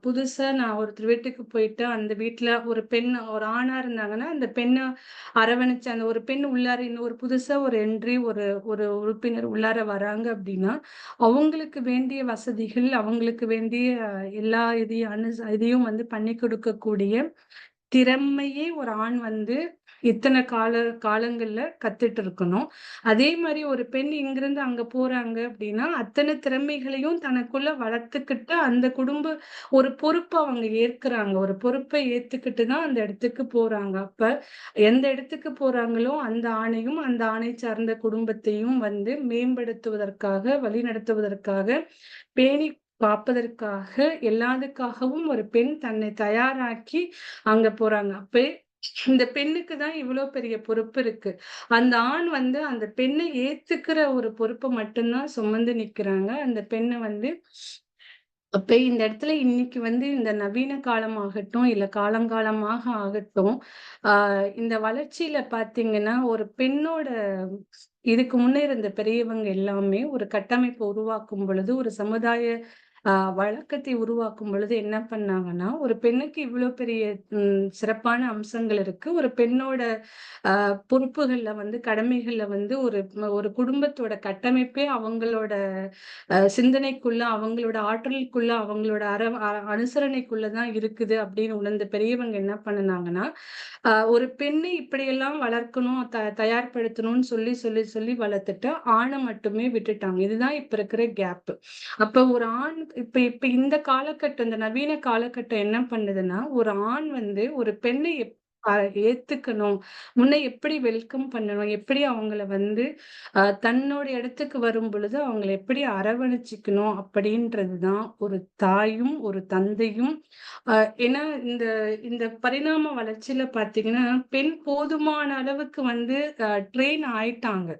புதுசா நான் ஒருத்தர் வீட்டுக்கு போயிட்டு அந்த வீட்டுல ஒரு பெண் ஒரு ஆணா இருந்தாங்கன்னா அந்த பெண்ணை அரவணைச்சு அந்த ஒரு பெண் உள்ளார இன்னொரு புதுசா ஒரு என்ட்ரி ஒரு ஒரு உறுப்பினர் உள்ளார வராங்க அப்படின்னா அவங்களுக்கு வேண்டிய வசதிகள், அவங்களுக்கு வேண்டிய எல்லா இதையும் வந்து பண்ணி கொடுக்கக்கூடிய திறமையே ஒரு ஆண் வந்து இத்தனை காலங்கள்ல கத்துட்டு இருக்கணும். அதே மாதிரி ஒரு பெண் இங்கிருந்து அங்க போறாங்க அப்படின்னா அத்தனை திறமைகளையும் தனக்குள்ள வளர்த்துக்கிட்டு அந்த ஒரு பொறுப்பை அவங்க ஏற்கிறாங்க. ஒரு பொறுப்பை ஏத்துக்கிட்டு தான் அந்த இடத்துக்கு போறாங்க. அப்ப எந்த இடத்துக்கு போறாங்களோ அந்த ஆணையும் அந்த ஆணை சார்ந்த குடும்பத்தையும் வந்து மேம்படுத்துவதற்காக, வழிநடத்துவதற்காக, பேணி காப்பதற்காக, எல்லாத்துக்காகவும் ஒரு பெண் தன்னை தயாராக்கி அங்க போறாங்க. அப்ப இந்த பெண்ணுக்கு தான் இவ்வளவு பெரிய பொறுப்பு இருக்கு. அந்த ஆண் வந்து அந்த பெண்ணை ஏத்துக்கிற ஒரு பொறுப்பை மட்டும்தான் சுமந்து நிக்கிறாங்க. அந்த பெண்ணை வந்து அப்ப இந்த இடத்துல இன்னைக்கு வந்து இந்த நவீன காலமாகட்டும், இல்ல காலங்காலமாக ஆகட்டும், இந்த வளர்ச்சியில பார்த்தீங்கன்னா, ஒரு பெண்ணோட இதுக்கு முன்னே இருந்த பெரியவங்க எல்லாமே ஒரு கட்டமைப்பை உருவாக்கும் பொழுது, ஒரு சமுதாய வழக்கத்தை உருவாக்கும் பொழுது என்ன பண்ணாங்கன்னா, ஒரு பெண்ணுக்கு இவ்ளோ பெரிய சிறப்பான அம்சங்கள் இருக்கு. ஒரு பெண்ணோட பொறுப்புகள்ல வந்து கடமைகள்ல வந்து ஒரு குடும்பத்தோட கட்டமைப்பே அவங்களோட சிந்தனைக்குள்ள, அவங்களோட ஆற்றலுக்குள்ள, அவங்களோட அனுசரணைக்குள்ள தான் இருக்குது அப்படின்னு உணர்ந்த பெரியவங்க என்ன பண்ணுனாங்கன்னா, ஒரு பெண்ணை இப்படியெல்லாம் வளர்க்கணும், தயார்படுத்தணும்னு சொல்லி, சொல்லி, சொல்லி வளர்த்துட்டு, ஆண மட்டுமே விட்டுட்டாங்க. இதுதான் இப்ப இருக்கிற கேப். அப்ப ஒரு ஆண் இப்ப இப்ப இந்த காலகட்டம், இந்த நவீன காலகட்டம் என்ன பண்ணுதுன்னா, ஒரு ஆண் வந்து ஒரு பெண்ணை அ ஏத்துக்கணும். முன்ன எப்படி வெல்கம் பண்ணணும், எப்படி அவங்கள வந்து தன்னோட இடத்துக்கு வரும்பொழுது அவங்கள எப்படி அரவணைச்சுக்கணும் அப்படின்றது தான் ஒரு தாயும், ஒரு தந்தையும் அ ஏன்னா இந்த இந்த பரிணாம வளர்ச்சியில பார்த்தீங்கன்னா, பெண் போதுமான அளவுக்கு வந்து ட்ரெயின் ஆயிட்டாங்க.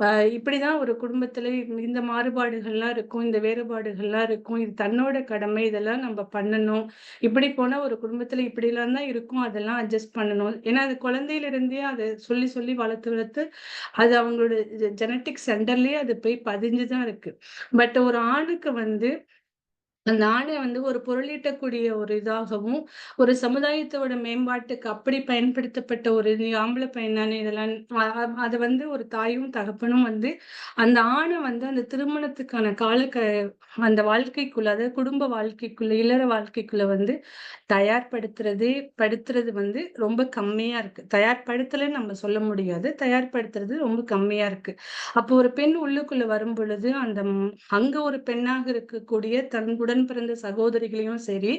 அ இப்படிதான் ஒரு குடும்பத்தில இந்த மாறுபாடுகள்லாம் இருக்கும், இந்த வேறுபாடுகள்லாம் இருக்கும். இது தன்னோட கடமை, இதெல்லாம் நம்ப பண்ணணும். இப்படி போனா ஒரு குடும்பத்தில இப்படிலாம் தான் இருக்கும், அதெல்லாம் அட்ஜஸ்ட் பண்ணணும். ஏன்னா அது குழந்தையிலிருந்தே அத சொல்லி சொல்லி வளர்த்து வளர்த்து அது அவங்களோட ஜெனடிக் சென்டர்லயே அது போய் பதிஞ்சு தான் இருக்கு. பட் ஒரு ஆணுக்கு வந்து அந்த ஆணை வந்து ஒரு பொருளீட்டக்கூடிய ஒரு இதாகவும், ஒரு சமுதாயத்தோட மேம்பாட்டுக்கு அப்படி பயன்படுத்தப்பட்ட ஒரு "நீ ஆம்பள பையன் தானே இதெல்லாம்" அத வந்து ஒரு தாயும், தகப்பனும் வந்து அந்த ஆண வந்து அந்த திருமணத்துக்கான அந்த வாழ்க்கைக்குள்ள, அதாவது குடும்ப வாழ்க்கைக்குள்ள, இல்லற வாழ்க்கைக்குள்ள வந்து படுத்துறது வந்து ரொம்ப கம்மியா இருக்கு. தயார்படுத்தலன்னு நம்ம சொல்ல முடியாது. தயார்படுத்துறது ரொம்ப கம்மியா இருக்கு. அப்போ ஒரு பெண் உள்ளுக்குள்ள வரும்பொழுது, அங்க ஒரு பெண்ணாக இருக்கக்கூடிய தன் உடன் பிறந்த சகோதரிகளையும் சரி,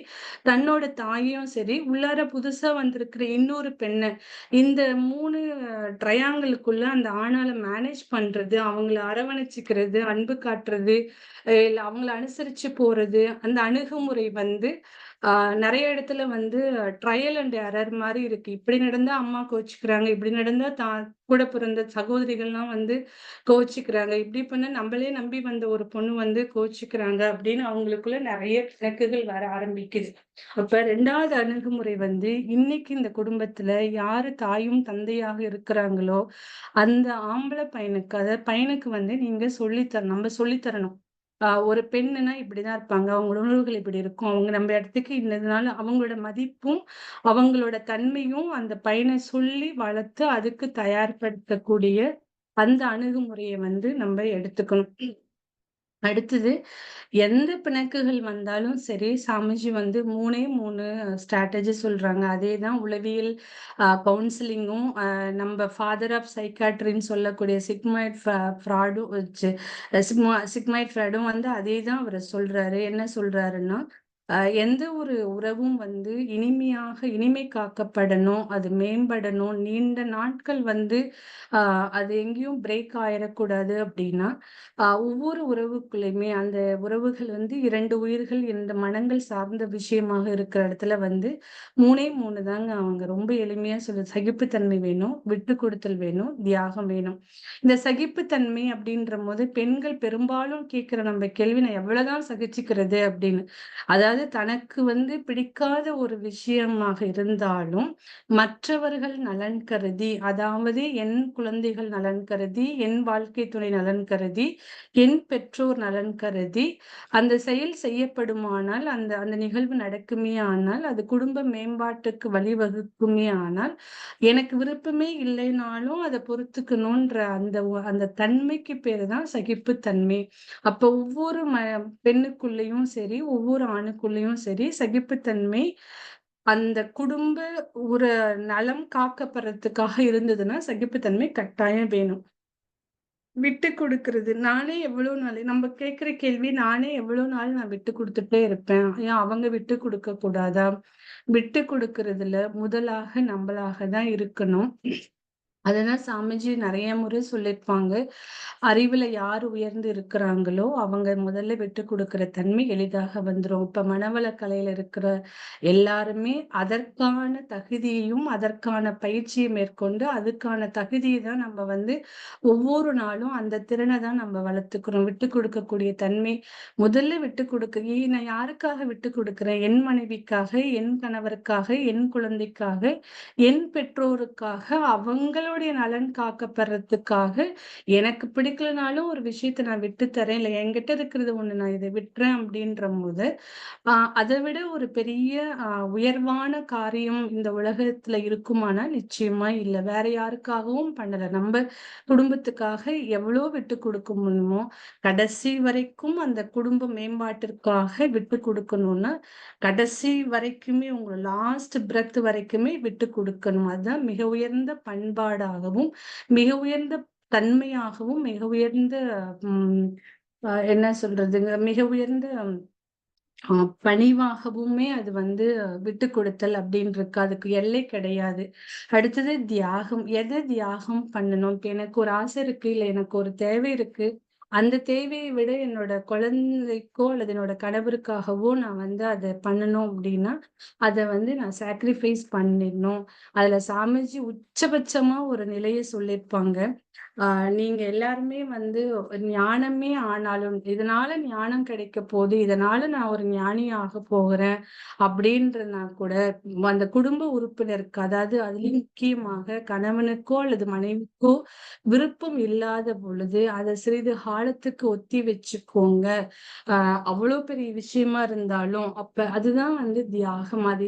தன்னோட தாயையும் சரி, உள்ளார புதுசா வந்திருக்கிற இன்னொரு பெண்ண, இந்த 3 ட்ரையாங்கிள்குள்ள அந்த ஆணால மேனேஜ் பண்றது, அவங்கள அரவணைச்சுக்கிறது, அன்பு காட்டுறது, இல்ல அவங்கள அனுசரிச்சு போறது, அந்த அணுகுமுறை வந்து நெறைய இடத்துல வந்து ட்ரையல் அண்ட் எரர் மாரி இருக்கு. இப்படி நடந்தா அம்மா கோவிச்சுக்கிறாங்க. இப்படி நடந்தா கூட பிறந்த சகோதரிகள்லாம் வந்து கோவிச்சுக்கிறாங்க. இப்படி பண்ணா நம்மளே நம்பி வந்த ஒரு பொண்ணு வந்து கோவிச்சுக்கிறாங்க அப்படின்னு அவங்களுக்குள்ள நெறைய பிணக்குகள் வர ஆரம்பிக்குது. அப்ப 2வது அணுகுமுறை வந்து இன்னைக்கு இந்த குடும்பத்துல யாரு தாயும், தந்தையாக இருக்கிறாங்களோ, அந்த ஆம்பள பையனுக்கு அதாவது பையனுக்கு வந்து நீங்க சொல்லி தரணும். நம்ம சொல்லி தரணும். ஒரு பெண்ணுன்னா இப்படிதான் இருப்பாங்க. அவங்க உணர்வுகள் இப்படி இருக்கும். அவங்க நம்ம இடத்துக்கு இன்னதுனால அவங்களோட மதிப்பும், அவங்களோட தன்மையும் அந்த பையன சொல்லி வளர்த்து அதுக்கு தயார்படுத்தக்கூடிய அந்த அணுகுமுறைய வந்து நம்ம எடுத்துக்கணும். அடுத்தது எந்த பிணக்குகள் வந்தாலும் சரி, சாமிஜி வந்து 3 ஸ்ட்ராட்டஜி சொல்றாங்க. அதேதான் உளவியல் கவுன்சிலிங்கும் நம்ம ஃபாதர் ஆஃப் சைக்காட்ரின்னு சொல்லக்கூடிய ஃப்ராடும் சிக்மாய்ட் ஃப்ராடும் வந்து அதேதான் அவரு சொல்றாரு. என்ன சொல்றாருன்னா, எந்த ஒரு உறவும் வந்து இனிமை காக்கப்படணும், அது மேம்படணும், நீண்ட நாட்கள் வந்து அது எங்கேயும் பிரேக் ஆயிறக்கூடாது அப்படின்னா, ஒவ்வொரு உறவுக்குள்ளயுமே அந்த உறவுகள் வந்து 2 உயிர்கள், 2 மனங்கள் சார்ந்த விஷயமாக இருக்கிற இடத்துல வந்து 3 தாங்க அவங்க ரொம்ப எளிமையா சகிப்புத்தன்மை வேணும், விட்டு கொடுத்தல் வேணும், தியாகம் வேணும். இந்த சகிப்புத்தன்மை அப்படின்றபோது பெண்கள் பெரும்பாலும் கேட்கிற நம்ம கேள்வி, "நான் எவ்வளவுதான் சகிச்சுக்கிறது?" அப்படின்னு. அதாவது தனக்கு வந்து பிடிக்காத ஒரு விஷயமாக இருந்தாலும், மற்றவர்கள் நலன் கருதி, அதாவது என் குழந்தைகள் நலன் கருதி, என் வாழ்க்கை துணை நலன் கருதி, என் பெற்றோர் நலன் கருதி, அந்த செயல் செய்யப்படுமானால், அந்த அந்த நிகழ்வு நடக்குமே ஆனால், அது குடும்ப மேம்பாட்டுக்கு வழிவகுக்குமே ஆனால், எனக்கு விருப்பமே இல்லைனாலும் அத பொறுத்துக்கணுன்ற அந்த தன்மைக்கு பேரு தான் சகிப்புத்தன்மை. அப்ப ஒவ்வொரு பெண்ணுக்குள்ளயும் சரி, ஒவ்வொரு ஆணுக்குள்ளயும் சரி, சகிப்புத்தன்மை அந்த குடும்ப ஒரு நலம் காக்கப்படுறதுக்காக இருந்ததுன்னா, சகிப்புத்தன்மை கட்டாயம் வேணும். விட்டு குடுக்குறது. நானே எவ்வளோ நாள் நம்ம கேட்கிற கேள்வி, நானே எவ்வளோ நாள் நான் விட்டு குடுத்துட்டே இருப்பேன். ஏன் அவங்க விட்டு குடுக்க கூடாதா? விட்டு குடுக்குறதுல முதலாக நம்பளாக தான் இருக்கணும். அததான் சாமிஜி நெறைய முறை சொல்லியிருப்பாங்க. அறிவுல யார் உயர்ந்து இருக்கிறாங்களோ, அவங்க முதல்ல விட்டுக் குடுக்குற தன்மை எளிதாக வந்துரும். இப்ப மனவளக் கலையில இருக்கிற எல்லாருமே அதற்கான தகுதியையும், அதற்கான பயிற்சியை மேற்கொண்டு, அதுக்கான தகுதிய தான் நம்ம வந்து ஒவ்வொரு நாளும் அந்த திறன தான் நம்ம வளர்த்துக்கிறோம். விட்டுக் குடுக்கக்கூடிய தன்மை. முதல்ல விட்டுக் குடுக்க நான் யாருக்காக விட்டுக் குடுக்குறேன்? என் மனைவிக்காக, என் கணவருக்காக, என் குழந்தைக்காக, என் பெற்றோருக்காக, அவங்களோட மக்களுடைய நலன் காக்கப்படுறதுக்காக எனக்கு பிடிக்கலனாலும் ஒரு விஷயத்த நான் விட்டு தரேன். இல்ல என்கிட்ட இருக்கிறது ஒண்ணு நான் இத விட்டுறேன் அப்படின்றபோது, அத விட ஒரு பெரிய உயர்வான காரியம் இந்த உலகத்துல இருக்குமானா, நிச்சயமா இல்ல. வேற யாருக்காகவும் பண்ணல. நம்ப குடும்பத்துக்காக எவ்வளோ விட்டு குடுக்க முடியுமோ, கடைசி வரைக்கும் அந்த குடும்ப மேம்பாட்டிற்காக விட்டு குடுக்கணும்னா, கடைசி வரைக்குமே உங்க லாஸ்ட் பிரெத் வரைக்குமே விட்டு குடுக்கணும். அதுதான் மிக உயர்ந்த பண்பாடாகவும், மிக உயர்ந்த தன்மையாகவும், மிக உயர்ந்த ம் என்ன சொல்றதுங்க? மிக உயர்ந்த அ பணிவாகவுமே அது வந்து விட்டு கொடுத்தல் அப்படின்னு இருக்கு. அதுக்கு எல்லை கிடையாது. அடுத்தது தியாகம். எத தியாகம் பண்ணணும்? இப்ப எனக்கு ஒரு ஆசை இருக்கு, இல்ல எனக்கு ஒரு தேவை இருக்கு. அந்த தேவையை விட என்னோட குழந்தைக்கோ அல்லது என்னோட கணவருக்காகவோ நான் வந்து அத பண்ணணும் அப்படின்னா, அத வந்து நான் சாக்ரிஃபைஸ் பண்ணிடணும். அதுல சாமிஜி உச்சபட்சமா ஒரு நிலைய சொல்லியிருப்பாங்க. நீங்க எல்லாருமே வந்து ஞானமே ஆனாலும், இதனால ஞானம் கிடைக்க போது, இதனால நான் ஒரு ஞானி ஆகப் போகிறேன் அப்படின்றனா கூட, அந்த குடும்ப உறுப்பினருக்கு, அதாவது அதிலும் முக்கியமாக கணவனுக்கோ அல்லது மனைவிக்கோ விருப்பம் இல்லாத பொழுது, அத சிறிது காலத்துக்கு ஒத்தி வச்சுக்கோங்க. அவ்வளோ பெரிய விஷயமா இருந்தாலும், அப்ப அதுதான் வந்து தியாகம். அது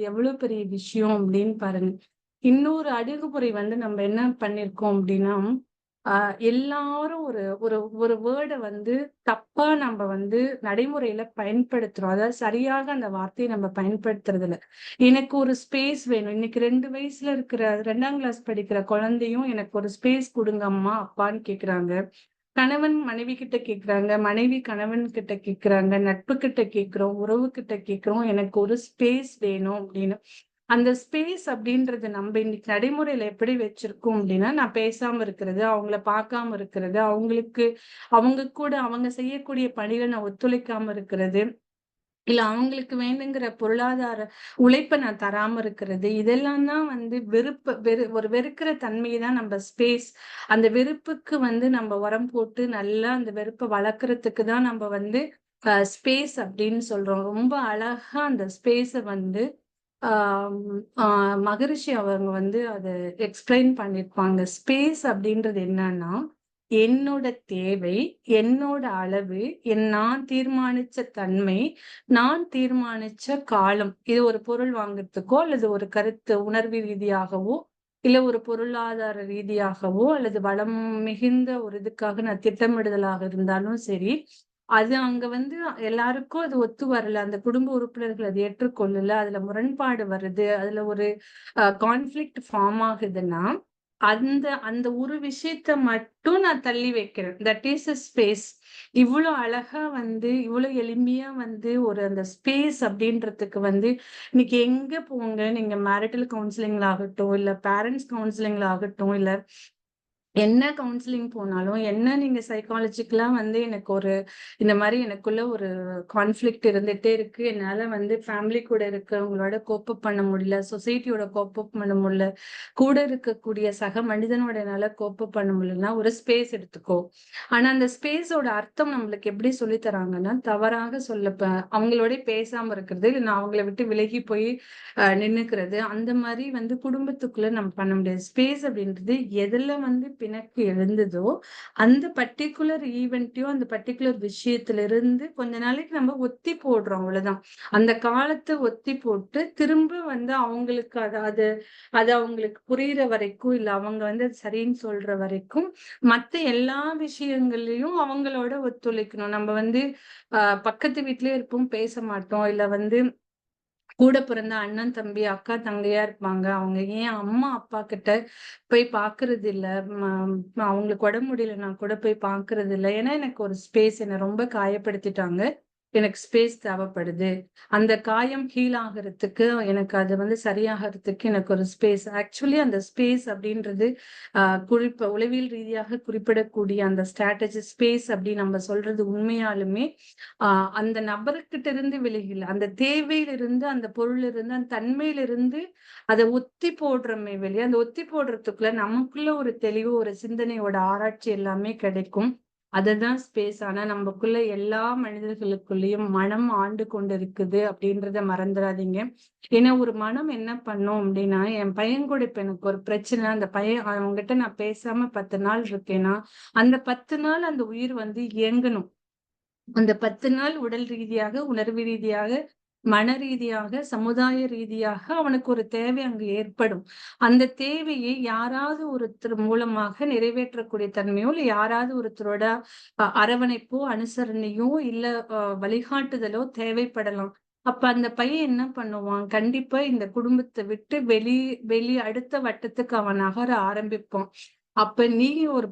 எவ்வளோ பெரிய விஷயம் அப்படின்னு பாருங்க. இன்னொரு அணுகுமுறை வந்து நம்ம என்ன பண்ணியிருக்கோம் அப்படின்னா, எல்லாரும் ஒரு ஒரு ஒரு வேர்ட வந்து தப்பா நம்ம வந்து நடைமுறையில பயன்படுத்துறோம். அதாவது சரியாக அந்த வார்த்தைய நம்ம பயன்படுத்துறது இல்ல. எனக்கு ஒரு ஸ்பேஸ் வேணும். இன்னைக்கு 2 வயசுல இருக்கிற 2ஆம் கிளாஸ் படிக்கிற குழந்தையும் எனக்கு ஒரு ஸ்பேஸ் குடுங்க அம்மா, அப்பான்னு கேட்குறாங்க. கணவன் மனைவி கிட்ட கேட்குறாங்க. மனைவி கணவன் கிட்ட கேட்குறாங்க. நட்பு கிட்ட கேட்கிறோம். உறவு கிட்ட கேட்கிறோம். எனக்கு ஒரு ஸ்பேஸ் வேணும் அப்படின்னு. அந்த ஸ்பேஸ் அப்படின்றது நம்ம இன்னைக்கு நடைமுறையில எப்படி வச்சிருக்கோம் அப்படின்னா, நான் பேசாம இருக்கிறது, அவங்கள பார்க்காம இருக்கிறது, அவங்க கூட அவங்க செய்யக்கூடிய பணிகள நான் ஒத்துழைக்காம இருக்கிறது. இல்ல அவங்களுக்கு வேணுங்கிற பொருளாதார உழைப்ப நான் தராம இருக்கிறது. இதெல்லாம் தான் வந்து ஒரு வெறுக்கிற தன்மைய தான் நம்ம ஸ்பேஸ். அந்த வெறுப்புக்கு வந்து நம்ம உரம் போட்டு நல்லா அந்த வெறுப்ப வளர்க்கறதுக்கு தான் நம்ம வந்து ஸ்பேஸ் அப்படின்னு சொல்றோம். ரொம்ப அழகா அந்த ஸ்பேஸ வந்து ஆம், மகரிஷி அவங்க வந்து அத எக்ஸ்பிளைன் பண்ணியிருப்பாங்க. ஸ்பேஸ் அப்படின்றது என்னன்னா, என்னோட தேவை, என்னோட அளவு, நான் தீர்மானிச்ச தன்மை, நான் தீர்மானிச்ச காலம். இது ஒரு பொருள் வாங்குறதுக்கோ, அல்லது ஒரு கருத்து உணர்வு ரீதியாகவோ, இல்ல ஒரு பொருளாதார ரீதியாகவோ, அல்லது வளம் மிகுந்த ஒரு இதுக்காக நான் திட்டமிடுதலாக இருந்தாலும் சரி, அது அங்க வந்து எல்லாருக்கும் அது ஒத்து வரல. அந்த குடும்ப உறுப்பினர்கள் அத ஏற்றுக்கொள்ளல. அதுல முரண்பாடு வருது. அதுல ஒரு கான்ஃப்ளிக்ட் ஃபார்ம் ஆகுதுன்னா, அந்த அந்த ஒரு விஷயத்த மட்டும் நான் தள்ளி வைக்கிறேன். That is a space. இவ்ளோ அழகா வந்து, இவ்ளோ எளிமையா வந்து ஒரு அந்த ஸ்பேஸ் அப்படின்றதுக்கு வந்து, இன்னைக்கு எங்க போங்க, நீங்க மேரிட்டல் கவுன்சிலிங்ல ஆகட்டும், இல்ல பேரண்ட்ஸ் கவுன்சிலிங்ல ஆகட்டும், இல்ல என்ன கவுன்சிலிங் போனாலும், என்ன நீங்க சைக்காலஜிக்கலா வந்து எனக்கு ஒரு இந்த மாரி எனக்குள்ள ஒரு கான்ஃப்ளிக்ட் இருந்துட்டே இருக்கு. என்னால வந்து ஃபேமிலி கூட இருக்கிறவங்களோட கோப் அப் பண்ண முடியல. சொசைட்டியோட கோப் அப் பண்ண முடியல. கூட இருக்கக்கூடிய சக மனிதனோட என்னால கோப் அப் பண்ண முடியலன்னா, ஒரு ஸ்பேஸ் எடுத்துக்கோ. ஆனா, அந்த ஸ்பேஸோட அர்த்தம் நம்மளுக்கு எப்படி சொல்லி தராங்கன்னா, தவறாக அவங்களோடயே பேசாம இருக்கிறது, இல்ல நான் அவங்கள விட்டு விலகி போய் நின்னுக்கிறது. அந்த மாரி வந்து குடும்பத்துக்குள்ள நம்ம பண்ண முடியாது. ஸ்பேஸ் அப்படின்றது எதுல வந்து பிணக்கு எழுந்ததோ, அந்த பர்ட்டிகுலர் ஈவென்ட்டையோ, அந்த பர்ட்டிகுலர் விஷயத்திலிருந்து கொஞ்ச நாளைக்கு நம்ம ஒத்தி போடுறோம் அவ்வளவுதான். அந்த காலத்த ஒத்தி போட்டு, திரும்ப வந்து அவங்களுக்கு அது அது அவங்களுக்கு புரியிற வரைக்கும், இல்ல அவங்க வந்து அது சரின்னு சொல்ற வரைக்கும், மத்த எல்லா விஷயங்கள்லயும் அவங்களோட ஒத்துழைக்கணும். நம்ம வந்து பக்கத்து வீட்லயே இருப்போம், பேச மாட்டோம். இல்ல வந்து கூட பிறந்த அண்ணன், தம்பி, அக்கா, தங்கையா இருப்பாங்க. அவங்க ஏன் அம்மா, அப்பா கிட்ட போய் பார்க்கறது இல்ல. அவங்களுக்கு உடம்பு முடியலன்னா கூட போய் பார்க்கறது இல்ல. ஏன்னா எனக்கு ஒரு ஸ்பேஸ் என்ன ரொம்ப காயப்படுத்திட்டாங்க. எனக்கு ஸ்பேஸ் தேவைப்படுது. அந்த காயம் ஹீல் ஆகுறதுக்கு எனக்கு அது வந்து சரியாகறதுக்கு எனக்கு ஒரு ஸ்பேஸ். ஆக்சுவலி அந்த ஸ்பேஸ் அப்படின்றது உளவியல் ரீதியாக குறிப்பிடக்கூடிய அந்த ஸ்ட்ராட்டஜி ஸ்பேஸ் அப்படி நம்ம சொல்றது உண்மையாலுமே அந்த நபர்கிட்ட இருந்து விலகல. அந்த தேவையிலிருந்து, அந்த பொருளிலிருந்து, அந்த தன்மையிலிருந்து அத ஒத்தி போடுறோமே வெளிய, அந்த ஒத்தி போடுறதுக்குள்ள நமக்குள்ள ஒரு தெளிவு, ஒரு சிந்தனையோட ஆராய்ச்சி எல்லாமே கிடைக்கும். அதுதான் ஸ்பேஸ். ஆனா நமக்குள்ள எல்லா மனிதர்களுக்குள்ளேயும் மனம் ஆண்டு கொண்டு இருக்குது அப்படின்றத மறந்துடாதீங்க. ஏன்னா ஒரு மனம் என்ன பண்ணும் அப்படின்னா, என் பையன் கூட இப்ப எனக்கு ஒரு பிரச்சனை. அந்த பையன் அவங்ககிட்ட நான் பேசாம 10 நாள் இருக்கேன்னா, அந்த 10 நாள் அந்த உயிர் வந்து இயங்கணும். அந்த 10 நாள் உடல் ரீதியாக, உணர்வு ரீதியாக, மன ரீதியாக, சமுதாய ரீதியாக அவனுக்கு ஒரு தேவை அங்கு ஏற்படும். அந்த தேவையை யாராவது ஒருத்தர் மூலமாக நிறைவேற்றக்கூடிய தன்மையோ, இல்ல யாராவது ஒருத்தரோட அரவணைப்போ, அனுசரணையோ, இல்ல வழிகாட்டுதலோ தேவைப்படலாம். அப்ப அந்த பையன் என்ன பண்ணுவான்? கண்டிப்பா இந்த குடும்பத்த விட்டு வெளி அடுத்த வட்டத்துக்கு அவன் நகர ஆரம்பிப்பான். அப்ப நீ ஒரு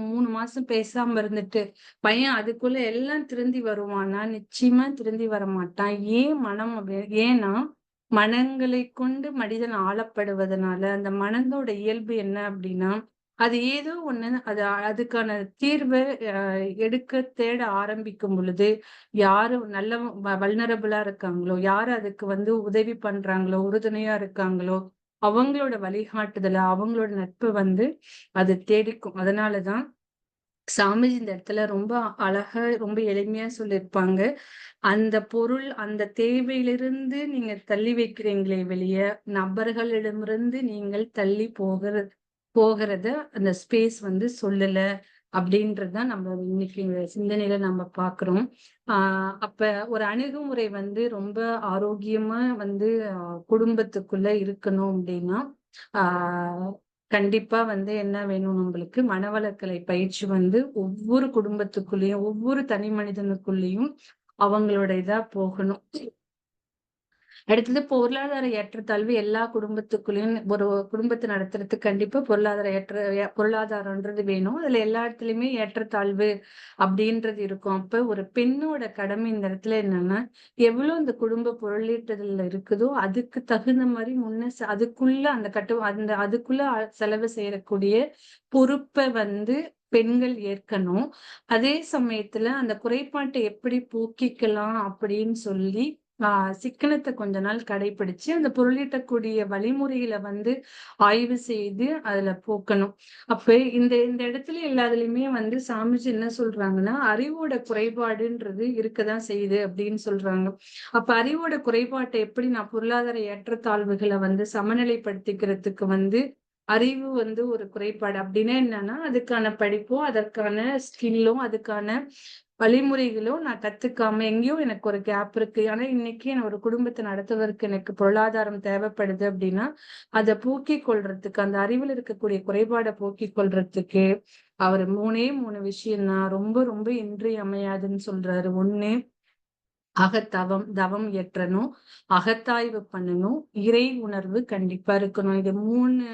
3 மாசம் பேசாம இருந்துட்டு, பையன் அதுக்குள்ள எல்லாம் திருந்தி வருவானா? நிச்சயமா திருந்தி வரமாட்டான். ஏன் மனம் அப்படி ஏன்னா, மனங்களைக் கொண்டு மனிதன் ஆளப்படுவதனால, அந்த மனதோட இயல்பு என்ன அப்படின்னா, அது ஏதோ ஒண்ணு அதுக்கான தீர்வ அ தேட ஆரம்பிக்கும் பொழுது, யாரு நல்ல வல்னரபிளா இருக்காங்களோ, யாரு அதுக்கு வந்து உதவி பண்றாங்களோ, உறுதுணையா இருக்காங்களோ, அவங்களோட வழிகாட்டுதல, அவங்களோட நட்பு வந்து அது தேடிக்கும். அதனாலதான் சாமிஜி இந்த இடத்துல ரொம்ப அழகா, ரொம்ப எளிமையா சொல்லியிருப்பாங்க. அந்த பொருள், அந்த தேவையிலிருந்து நீங்க தள்ளி வைக்கிறீங்களே வெளிய, நபர்களிடமிருந்து நீங்கள் தள்ளி போகிறத அந்த ஸ்பேஸ் வந்து சொல்லல. அப்படின்றது தான் நம்ம இன்னைக்கு சிந்தனையில நம்ம பார்க்கிறோம். அப்ப ஒரு அணுகுமுறை வந்து ரொம்ப ஆரோக்கியமா வந்து குடும்பத்துக்குள்ள இருக்கணும் அப்படின்னா, ஆஹ் கண்டிப்பா வந்து என்ன வேணும் நம்மளுக்கு? மனவளக்கலை பயிற்சி வந்து ஒவ்வொரு குடும்பத்துக்குள்ளேயும், ஒவ்வொரு தனி மனிதனுக்குள்ளேயும் அவங்களோட இதா போகணும். அடுத்தது பொருளாதார ஏற்றத்தாழ்வு எல்லா குடும்பத்துக்குள்ளயும் ஒரு குடும்பத்தை நடத்துறதுக்கு கண்டிப்பா பொருளாதாரம்ன்றது வேணும். அதுல எல்லா இடத்துலயுமே ஏற்றத்தாழ்வு அப்படின்றது இருக்கும். அப்ப ஒரு பெண்ணோட கடமை இந்த இடத்துல என்னன்னா, எவ்வளவு இந்த குடும்ப பொருளீட்டுதல்ல இருக்குதோ அதுக்கு தகுந்த மாதிரி அதுக்குள்ள அதுக்குள்ள செலவு செய்யக்கூடிய பொறுப்பை வந்து பெண்கள் ஏற்கணும். அதே சமயத்துல அந்த குறைபாட்டை எப்படி போக்கிக்கலாம் அப்படின்னு சொல்லி சிக்கனத்தை கொஞ்ச நாள் கடைபிடிச்சு அந்த பொருளீட்டக்கூடிய வழிமுறைகளை வந்து ஆய்வு செய்து அதுல போக்கணும். அப்ப இந்த இந்த இடத்துல எல்லாத்துலயுமே வந்து சாமிஜி என்ன சொல்றாங்கன்னா, அறிவோட குறைபாடுன்றது இருக்கதான் செய்யுது அப்படின்னு சொல்றாங்க. அப்ப அறிவோட குறைபாட்டை எப்படி நான் பொருளாதார ஏற்றத்தாழ்வுகளை வந்து சமநிலைப்படுத்திக்கிறதுக்கு வந்து அறிவு வந்து ஒரு குறைபாடு அப்படின்னா என்னன்னா, அதுக்கான படிப்போ, அதற்கான ஸ்கில்லும், அதுக்கான வழிமுறைகளோ நான் கத்துக்காம எங்கேயோ எனக்கு ஒரு கேப் இருக்கு. ஆனா இன்னைக்கு நான் ஒரு குடும்பத்தை நடத்துவதற்கு எனக்கு பொருளாதாரம் தேவைப்படுது அப்படின்னா, அதை போக்கிக் கொள்றதுக்கு, அந்த அறிவில் இருக்கக்கூடிய குறைபாடை போக்கிக் கொள்றதுக்கு அவர் 3 விஷயம் தான் ரொம்ப ரொம்ப இன்றியமையாதுன்னு சொல்றாரு. ஒண்ணு, தவம் இயற்றணும், அகத்தாய்வு பண்ணணும், இறை உணர்வு கண்டிப்பா இருக்கணும். இது 3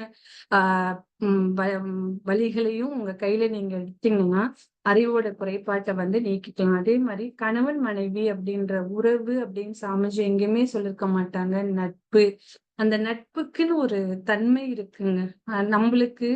ஆஹ் வழிகளையும் உங்க கையில நீங்க எடுத்தீங்கன்னா அறிவோட குறைபாட்டை வந்து நீக்கிக்கலாம். அதே மாதிரி கணவன் மனைவி அப்படின்ற உறவு அப்படின்னு சாமிஜி எங்கேயுமே சொல்லிருக்க மாட்டாங்க. நட்பு, அந்த நட்புக்குன்னு ஒரு தன்மை இருக்குங்க. நம்மளுக்கு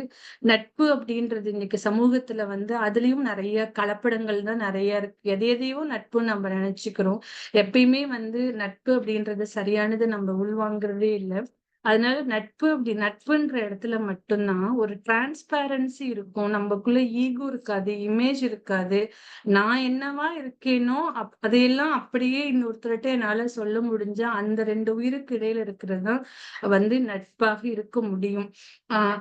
நட்பு அப்படின்றது இன்னைக்கு சமூகத்துல வந்து அதுலயும் நிறைய கலப்படங்கள் தான் நிறைய இருக்கு. எதையோ நட்புன்னு நம்ம நினைச்சுக்கிறோம். எப்பயுமே வந்து நட்பு அப்படின்றது சரியானது நம்ம உள்வாங்கிறதே இல்லை. அதனால நட்புன்ற இடத்துல மட்டும்தான் ஒரு டிரான்ஸ்பேரன்சி இருக்கும். நமக்குள்ள ஈகோ இருக்காது, இமேஜ் இருக்காது. நான் என்னவா இருக்கேனோ அதையெல்லாம் அப்படியே இன்னொருத்தர்கிட்ட என்னால சொல்ல முடிஞ்சா அந்த 2 உயிருக்கு இடையில இருக்கிறது தான் வந்து நட்பாக இருக்க முடியும்.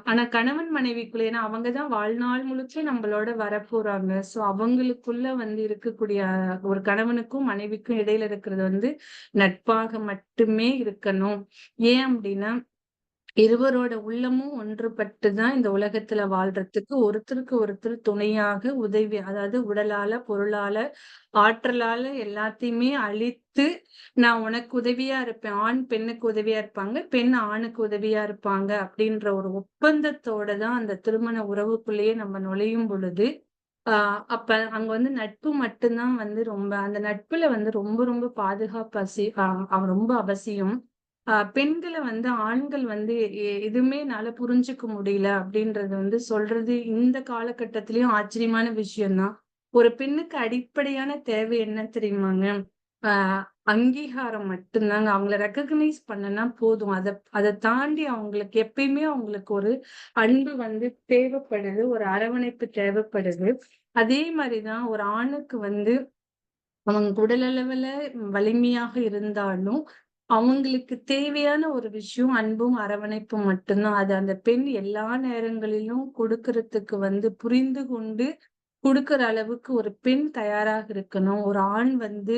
ஆனா கணவன் மனைவிக்குள்ள, ஏன்னா அவங்கதான் வாழ்நாள் முழுக்க நம்மளோட வரப்போறாங்க. சோ அவங்களுக்குள்ள வந்து இருக்கக்கூடிய ஒரு கணவனுக்கும் மனைவிக்கும் இடையில இருக்கிறது வந்து நட்பாக மட்டுமே இருக்கணும். ஏன் அப்படின்னா, இருவரோட உள்ளமும் ஒன்றுபட்டுதான் இந்த உலகத்துல வாழ்றதுக்கு ஒருத்தருக்கு ஒருத்தர் துணையாக உதவி, அதாவது உடலால, பொருளால, ஆற்றலால எல்லாத்தையுமே அழித்து நான் உனக்கு உதவியா இருப்பேன். ஆண் பெண்ணுக்கு உதவியா இருப்பாங்க, பெண் ஆணுக்கு உதவியா இருப்பாங்க அப்படின்ற ஒரு ஒப்பந்தத்தோட தான் அந்த திருமண உறவுக்குள்ளேயே நம்ம நுழையும் பொழுது அப்ப அங்க வந்து நட்பு மட்டும்தான் வந்து அந்த நட்புல வந்து ரொம்ப ரொம்ப பாதுகாப்பு ரொம்ப அவசியம். பெண்களை வந்து ஆண்கள் வந்து எதுவுமே என்னால புரிஞ்சுக்க முடியல அப்படின்றது வந்து சொல்றது இந்த காலகட்டத்திலயும் ஆச்சரியமான விஷயம்தான். ஒரு பெண்ணுக்கு அடிப்படையான தேவை என்ன தெரியுமாங்க? ஆஹ் அங்கீகாரம் மட்டும்தாங்க. அவங்கள ரெக்கக்னைஸ் பண்ணனா போதும். அதை தாண்டி அவங்களுக்கு எப்பயுமே அவங்களுக்கு ஒரு அன்பு வந்து தேவைப்படுது, ஒரு அரவணைப்பு தேவைப்படுது. அதே மாதிரிதான் ஒரு ஆணுக்கு வந்து அவங்க உடல் அளவுல வலிமையாக இருந்தாலும் அவங்களுக்கு தேவையான ஒரு விஷயம் அன்பும் அரவணைப்பும் மட்டும்தான். அது அந்த பெண் எல்லா நேரங்களிலும் கொடுக்கறதுக்கு வந்து புரிந்து கொண்டு குடுக்குற அளவுக்கு ஒரு பெண் தயாராக இருக்கணும். ஒரு ஆண் வந்து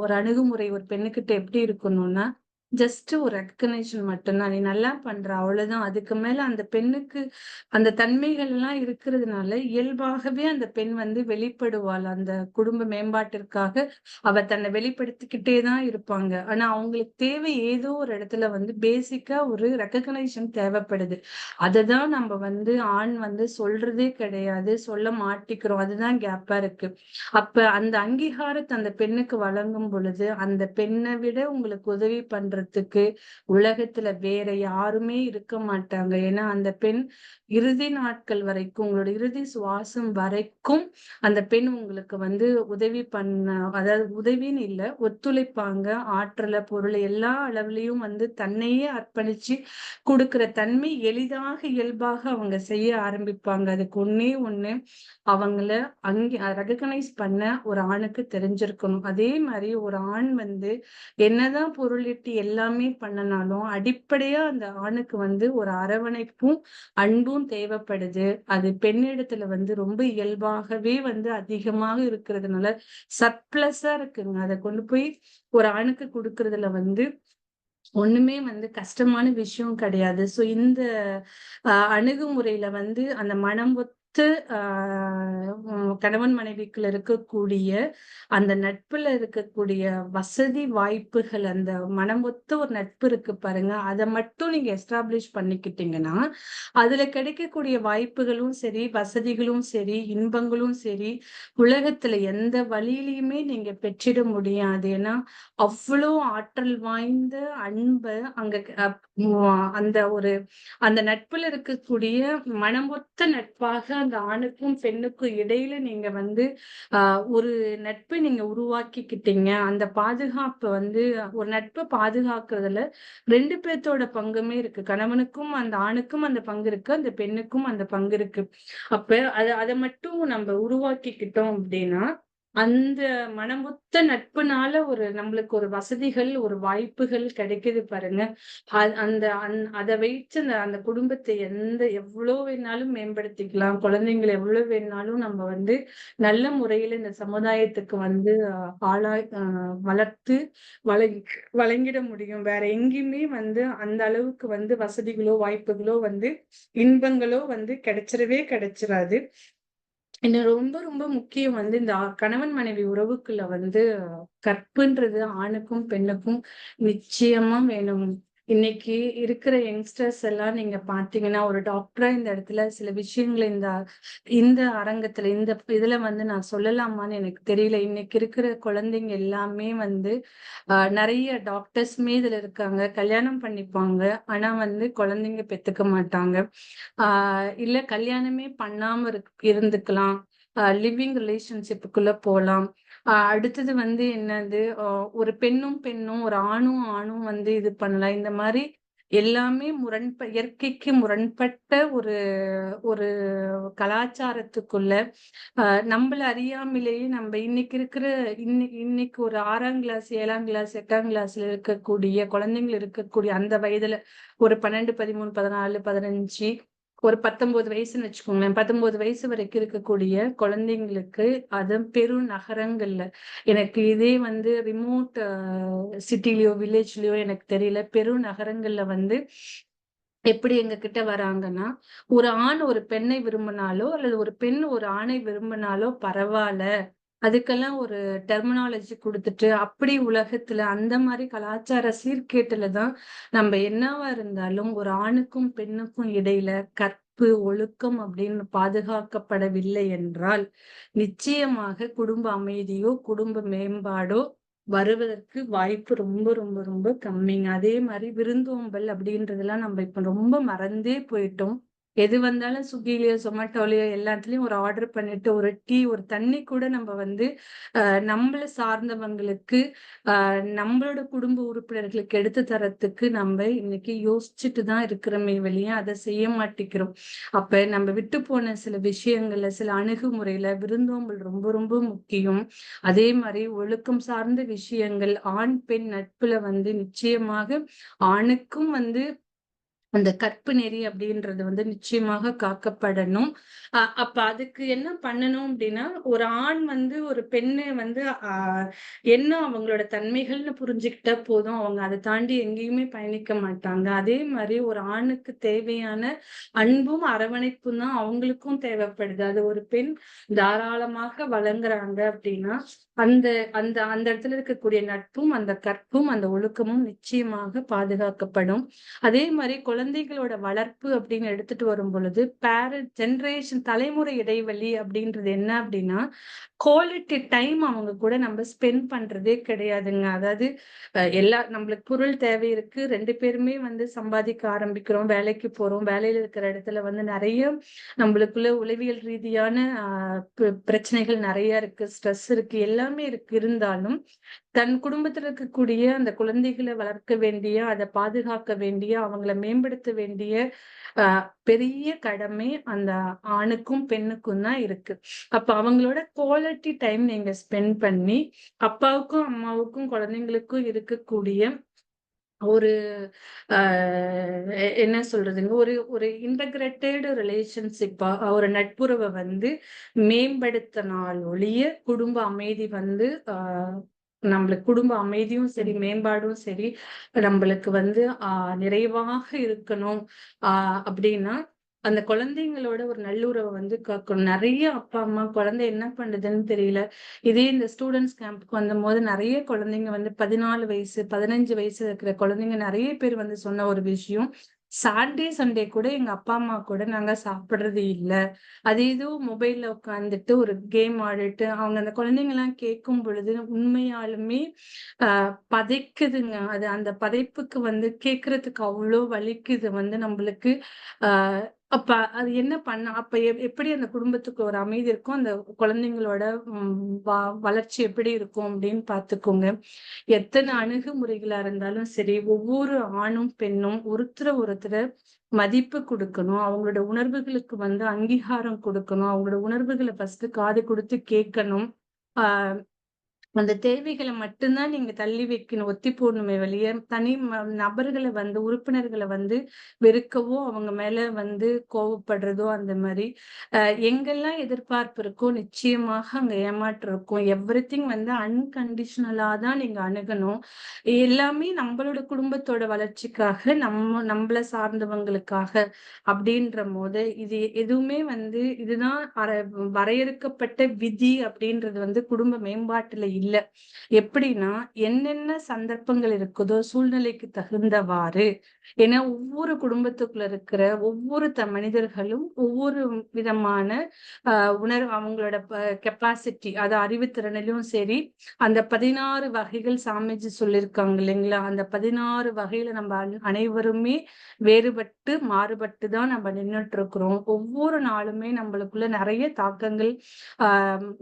ஒரு அணுகுமுறை ஒரு பெண்ணுகிட்ட எப்படி இருக்கணும்னா, ஜஸ்ட் ஒரு ரெகக்னேஷன் மட்டும்தான். "நீ நல்லா பண்ற" அவ்வளவுதான். அதுக்கு மேல அந்த பெண்ணுக்கு அந்த தன்மைகள் எல்லாம் இருக்கிறதுனால, இயல்பாகவே அந்த பெண் வந்து வெளிப்படுவாள். அந்த குடும்ப மேம்பாட்டிற்காக அவ தன்னை வெளிப்படுத்திக்கிட்டே தான் இருப்பாங்க. ஆனா அவங்களுக்கு தேவை ஏதோ ஒரு இடத்துல வந்து பேசிக்கா ஒரு ரெகக்னேஷன் தேவைப்படுது. அததான் நம்ம வந்து ஆண் வந்து சொல்றதே கிடையாது. சொல்ல மாட்டிக்கிறோம். அதுதான் கேப்பா இருக்கு. அப்ப அந்த அங்கீகாரத்த அந்த பெண்ணுக்கு வழங்கும் பொழுது, அந்த பெண்ணை விட உங்களுக்கு உதவி பண்றதுக்கு உலகத்துல வேற யாருமே இருக்க மாட்டாங்க. ஏன்னா அந்த பெண் இறுதி நாட்கள் வரைக்கும், உங்களோட இறுதி சுவாசம் வரைக்கும் அந்த பெண் உங்களுக்கு வந்து உதவி பண்ண, அதாவது உதவின்னு இல்ல, ஒத்துழைப்பாங்க. ஆற்றல, பொருள் எல்லா அளவுலயும் வந்து தன்னையே அர்ப்பணிச்சு குடுக்கிற தன்மை எளிதாக, இயல்பாக அவங்க செய்ய ஆரம்பிப்பாங்க. அதுக்கு ஒண்ணே ஒண்ணு, அவங்கள ரெகக்னைஸ் பண்ண ஒரு ஆணுக்கு தெரிஞ்சிருக்கணும். அதே மாரி ஒரு ஆண் வந்து என்னதான் பொருளீட்டி எல்லாமே பண்ணனாலும், அடிப்படையா அந்த ஆணுக்கு வந்து ஒரு அரவணைப்பும், அன்பும் தேவைப்படுது. அது பெண்ணிடத்துல வந்து ரொம்ப இயல்பாகவே வந்து அதிகமாக இருக்கிறதுனால, சர்ப்ளஸா இருக்குங்க. அத கொண்டு போய் ஒரு ஆணுக்கு குடுக்குறதுல வந்து ஒண்ணுமே வந்து கஷ்டமான விஷயம் கிடையாது. ஸோ இந்த அணுகுமுறையில வந்து அந்த மனம் ஒத்த அ கணவன் மனைவிக்குள்ள இருக்கக்கூடிய அந்த நட்புல இருக்கக்கூடிய வசதி வாய்ப்புகள், அந்த மனம் ஒத்த ஒரு நட்பு இருக்கு பாருங்க. அத மட்டும் நீங்க எஸ்டாப்ளிஷ் பண்ணிக்கிட்டீங்கன்னா, அதுல கிடைக்கக்கூடிய வாய்ப்புகளும் சரி, வசதிகளும் சரி, இன்பங்களும் சரி, உலகத்துல எந்த வழியிலயுமே நீங்க பெற்றிட முடியாது. ஏன்னா, அவ்ளோ ஆற்றல் வாய்ந்த அன்ப அங்க அந்த ஒரு அந்த நட்புல இருக்கக்கூடிய மனமொத்த நட்பாக அந்த ஆணுக்கும் பெண்ணுக்கும் இடையில நீங்க வந்து ஒரு நட்பை நீங்க உருவாக்கிக்கிட்டீங்க. அந்த பாதுகாப்பு வந்து ஒரு நட்பை பாதுகாக்கிறதுல 2 பேத்தோட பங்குமே இருக்கு. கணவனுக்கும் அந்த ஆணுக்கும் அந்த பங்கு இருக்கு. அந்த பெண்ணுக்கும் அந்த பங்கு இருக்கு. அப்ப அத மட்டும் நம்ம உருவாக்கிக்கிட்டோம் அப்படின்னா, அந்த மனமொத்த நட்புனால நம்மளுக்கு ஒரு வசதிகள், ஒரு வாய்ப்புகள் கிடைக்குது பாருங்க. அத வைத்து அந்த குடும்பத்தை எவ்வளோ வேணாலும் மேம்படுத்திக்கலாம். குழந்தைங்கள எவ்வளோ வேணாலும் நம்ம வந்து நல்ல முறையில இந்த சமுதாயத்துக்கு வந்து வளர்த்து வழங் வழங்கிட முடியும். வேற எங்கேயுமே வந்து அந்த அளவுக்கு வந்து வசதிகளோ, வாய்ப்புகளோ வந்து இன்பங்களோ வந்து கிடைச்சிராது. இன்னும் ரொம்ப ரொம்ப முக்கியம் வந்து இந்த கணவன் மனைவி உறவுக்குள்ள வந்து கற்புன்றது ஆணுக்கும் பெண்ணுக்கும் நிச்சயமா வேணும். இன்னைக்கு இருக்கிற யங்ஸ்டர்ஸ் எல்லாம் நீங்க பாத்தீங்கன்னா, ஒரு டாக்டரா இந்த இடத்துல சில விஷயங்களை இந்த இந்த அரங்கத்துல இந்த இதுல வந்து நான் சொல்லலாமான்னு எனக்கு தெரியல. இன்னைக்கு இருக்கிற குழந்தைங்க எல்லாமே வந்து நிறைய டாக்டர்ஸ்மே இதுல இருக்காங்க. கல்யாணம் பண்ணிப்பாங்க. ஆனா வந்து குழந்தைங்க பெத்துக்க மாட்டாங்க. இல்ல கல்யாணமே பண்ணாம இருந்துக்கலாம். லிவிங் ரிலேஷன்ஷிப்புக்குள்ள போலாம். அடுத்தது வந்து என்னது, ஒரு பெண்ணும் ஒரு ஆணும் வந்து இது பண்ணலாம். இந்த மாதிரி எல்லாமே இயற்கைக்கு முரண்பட்ட ஒரு ஒரு கலாச்சாரத்துக்குள்ள நம்மள அறியாமலேயே நம்ம இன்னைக்கு ஒரு 6ஆம் கிளாஸ், 7ஆம் கிளாஸ், 8ஆம் கிளாஸ்ல இருக்கக்கூடிய குழந்தைங்கள் இருக்கக்கூடிய அந்த வயதுல ஒரு 12, 13, 14, 15, ஒரு 19 வயசுன்னு வச்சுக்கோங்களேன். 19 வயசு வரைக்கும் இருக்கக்கூடிய குழந்தைங்களுக்கு அது பெருநகரங்கள்ல, எனக்கு இதே வந்து ரிமோட் சிட்டிலயோ வில்லேஜ்லயோ எனக்கு தெரியல. பெருநகரங்கள்ல வந்து எப்படி எங்க கிட்ட வராங்கன்னா, ஒரு ஆண் ஒரு பெண்ணை விரும்பினாலோ அல்லது ஒரு பெண் ஒரு ஆணை விரும்பினாலோ பரவாயில்ல. அதுக்கெல்லாம் ஒரு டெர்மினாலஜி குடுத்துட்டு, அப்படி உலகத்துல அந்த மாரி கலாச்சார சீர்கேட்டுல தான் நம்ம என்னவா இருந்தாலும் ஒரு ஆணுக்கும், பெண்ணுக்கும் இடையில கற்பு, ஒழுக்கம் அப்படின்னு பாதுகாக்கப்படவில்லை என்றால், நிச்சயமாக குடும்ப அமைதியோ, குடும்ப மேம்பாடோ வருவதற்கு வாய்ப்பு ரொம்ப ரொம்ப ரொம்ப கம்மிங்க. அதே மாரி விருந்தோம்பல் அப்படின்றதெல்லாம் நம்ம இப்ப ரொம்ப மறந்தே போயிட்டோம். எது வந்தாலும் ஸ்விக்கிலயோ, சொமேட்டோலயோ எல்லாத்துலயும் ஒரு ஆர்டர் பண்ணிட்டு ஒரு டீ, ஒரு தண்ணி கூட நம்ம வந்து நம்மள சார்ந்தவங்களுக்கு நம்மளோட குடும்ப உறுப்பினர்களுக்கு எடுத்து தரத்துக்கு நம்ம இன்னைக்கு யோசிச்சுட்டு தான் இருக்கிறோமே வெளியே அதை செய்ய மாட்டேங்கிறோம். அப்ப நம்ம விட்டு போன சில விஷயங்கள்ல, சில அணுகுமுறையில விருந்தோம்பல் ரொம்ப ரொம்ப முக்கியம். அதே மாதிரி ஒழுக்கம் சார்ந்த விஷயங்கள், ஆண் பெண் நட்புல வந்து நிச்சயமாக ஆணுக்கும் வந்து அந்த கற்பு நெறி அப்படின்றது வந்து நிச்சயமாக காக்கப்படணும். அப்ப அதுக்கு என்ன பண்ணணும் அப்படின்னா, ஒரு ஆண் வந்து ஒரு பெண்ணை வந்து என்ன அவங்களோட தன்மைகள்னு புரிஞ்சுக்கிட்டா போதும். அவங்க அதை தாண்டி எங்கேயுமே பயணிக்க மாட்டாங்க. அதே மாதிரி ஒரு ஆணுக்கு தேவையான அன்பும் அரவணைப்பும் தான் அவங்களுக்கும் தேவைப்படுது. அது ஒரு பெண் தாராளமாக வழங்குறாங்க அப்படின்னா, அந்த அந்த அந்த இடத்துல இருக்கக்கூடிய நட்பும், அந்த கற்பும், அந்த ஒழுக்கமும் நிச்சயமாக பாதுகாக்கப்படும். அதே மாதிரி குழந்தைகளோட வளர்ப்பு அப்படின்னு எடுத்துட்டு வரும் பொழுது ஜெனரேஷன் தலைமுறை இடைவெளி அப்படின்றது என்ன அப்படின்னா, குவாலிட்டி டைம் அவங்க கூட நம்ம ஸ்பெண்ட் பண்றதே கிடையாதுங்க. அதாவது நம்மளுக்கு பொருள் தேவை இருக்கு, 2 பேருமே வந்து சம்பாதிக்க ஆரம்பிக்கிறோம், வேலைக்கு போறோம், வேலையில இருக்கிற இடத்துல வந்து நிறைய நம்மளுக்குள்ள உளவியல் ரீதியான பிரச்சனைகள் நிறைய இருக்கு, ஸ்ட்ரெஸ் இருக்கு, எல்லாமே இருக்கு. இருந்தாலும் தன் குடும்பத்துல இருக்கக்கூடிய அந்த குழந்தைகளை வளர்க்க வேண்டிய, அதை பாதுகாக்க வேண்டிய, அவங்கள மேம்படுத்த வேண்டிய பெரிய கடமை அந்த ஆணுக்கும் பெண்ணுக்கும் தான் இருக்கு. அப்ப அவங்களோட குவாலிட்டி டைம் நீங்க ஸ்பெண்ட் பண்ணி அப்பாவுக்கும் அம்மாவுக்கும் குழந்தைங்களுக்கும் இருக்கக்கூடிய ஒரு என்ன சொல்றதுங்க, ஒரு ஒரு இன்டகிரேட்டட் ரிலேஷன்ஷிப்பா ஒரு நட்புறவை வந்து மேம்படுத்தினால் ஒழிய குடும்ப அமைதி வந்து நம்மளுக்கு குடும்ப அமைதியும் சரி, மேம்பாடும் சரி, நம்மளுக்கு வந்து நிறைவாக இருக்கணும் அப்படின்னா அந்த குழந்தைங்களோட ஒரு நல்லுறவை வந்து காக்கணும். நிறைய அப்பா அம்மா குழந்தை என்ன பண்ணுதுன்னு தெரியல. இதே இந்த ஸ்டூடெண்ட்ஸ் கேம்புக்கு வந்த போது நிறைய குழந்தைங்க வந்து 14 வயசு 15 வயசு இருக்கிற குழந்தைங்க நிறைய பேர் வந்து சொன்ன ஒரு விஷயம், சாட்டர்டே சண்டே கூட எங்க அப்பா அம்மா கூட நாங்க சாப்பிடுறது இல்ல. அது ஏதோ மொபைல்ல உட்காந்துட்டு ஒரு கேம் ஆடிட்டு அவங்க அந்த குழந்தைங்க எல்லாம் கேட்கும் பொழுது உண்மையாலுமே பதைக்குதுங்க. அது அந்த பதைப்புக்கு வந்து கேட்கறதுக்கு அவ்வளோ வலிக்குது வந்து நம்மளுக்கு. அப்ப அது என்ன பண்ண அப்ப எப்படி அந்த குடும்பத்துக்கு ஒரு அமைதி இருக்கும், அந்த குழந்தைங்களோட வளர்ச்சி எப்படி இருக்கும் அப்படின்னு பாத்துக்கோங்க. எத்தனை அணுகுமுறைகளா இருந்தாலும் சரி, ஒவ்வொரு ஆணும் பெண்ணும் ஒருத்தர மதிப்பு கொடுக்கணும், அவங்களோட உணர்வுகளுக்கு வந்து அங்கீகாரம் கொடுக்கணும், அவங்களோட உணர்வுகளை ஃபர்ஸ்ட் காது கொடுத்து கேட்கணும். ஆஹ் அந்த தேவைகளை மட்டும்தான் நீங்க தள்ளி வைக்கணும், ஒத்தி போடணுமே வெளியே தனி நபர்களை வந்து உறுப்பினர்களை வந்து வெறுக்கவோ அவங்க மேல வந்து கோவப்படுறதோ அந்த மாதிரி எங்கெல்லாம் எதிர்பார்ப்பு இருக்கோ நிச்சயமாக அங்க ஏமாற்றம் இருக்கும். எவ்ரிதிங் வந்து அன்கண்டிஷனலா தான் நீங்க அணுகணும். எல்லாமே நம்மளோட குடும்பத்தோட வளர்ச்சிக்காக, நம்மள சார்ந்தவங்களுக்காக அப்படின்ற போது இது எதுவுமே வந்து இதுதான் வரையறுக்கப்பட்ட விதி அப்படின்றது வந்து குடும்ப மேம்பாட்டுல இல்ல. எப்படின்னா என்னென்ன சந்தர்ப்பங்கள் இருக்குதோ சூழ்நிலைக்கு தகுந்தவாறு, ஏன்னா ஒவ்வொரு குடும்பத்துக்குள்ள இருக்கிற ஒவ்வொரு மனிதர்களும் ஒவ்வொரு விதமான அவங்களோட கெப்பாசிட்டி, அது அறிவுத்திறனிலும் சரி, அந்த 16 வகைகள் சாமிஜி சொல்லியிருக்காங்க இல்லைங்களா, அந்த 16 வகையில நம்ம அனைவருமே வேறுபட்டு மாறுபட்டு தான் நம்ம நின்றுட்டு இருக்கிறோம். ஒவ்வொரு நாளுமே நம்மளுக்குள்ள நிறைய தாக்கங்கள்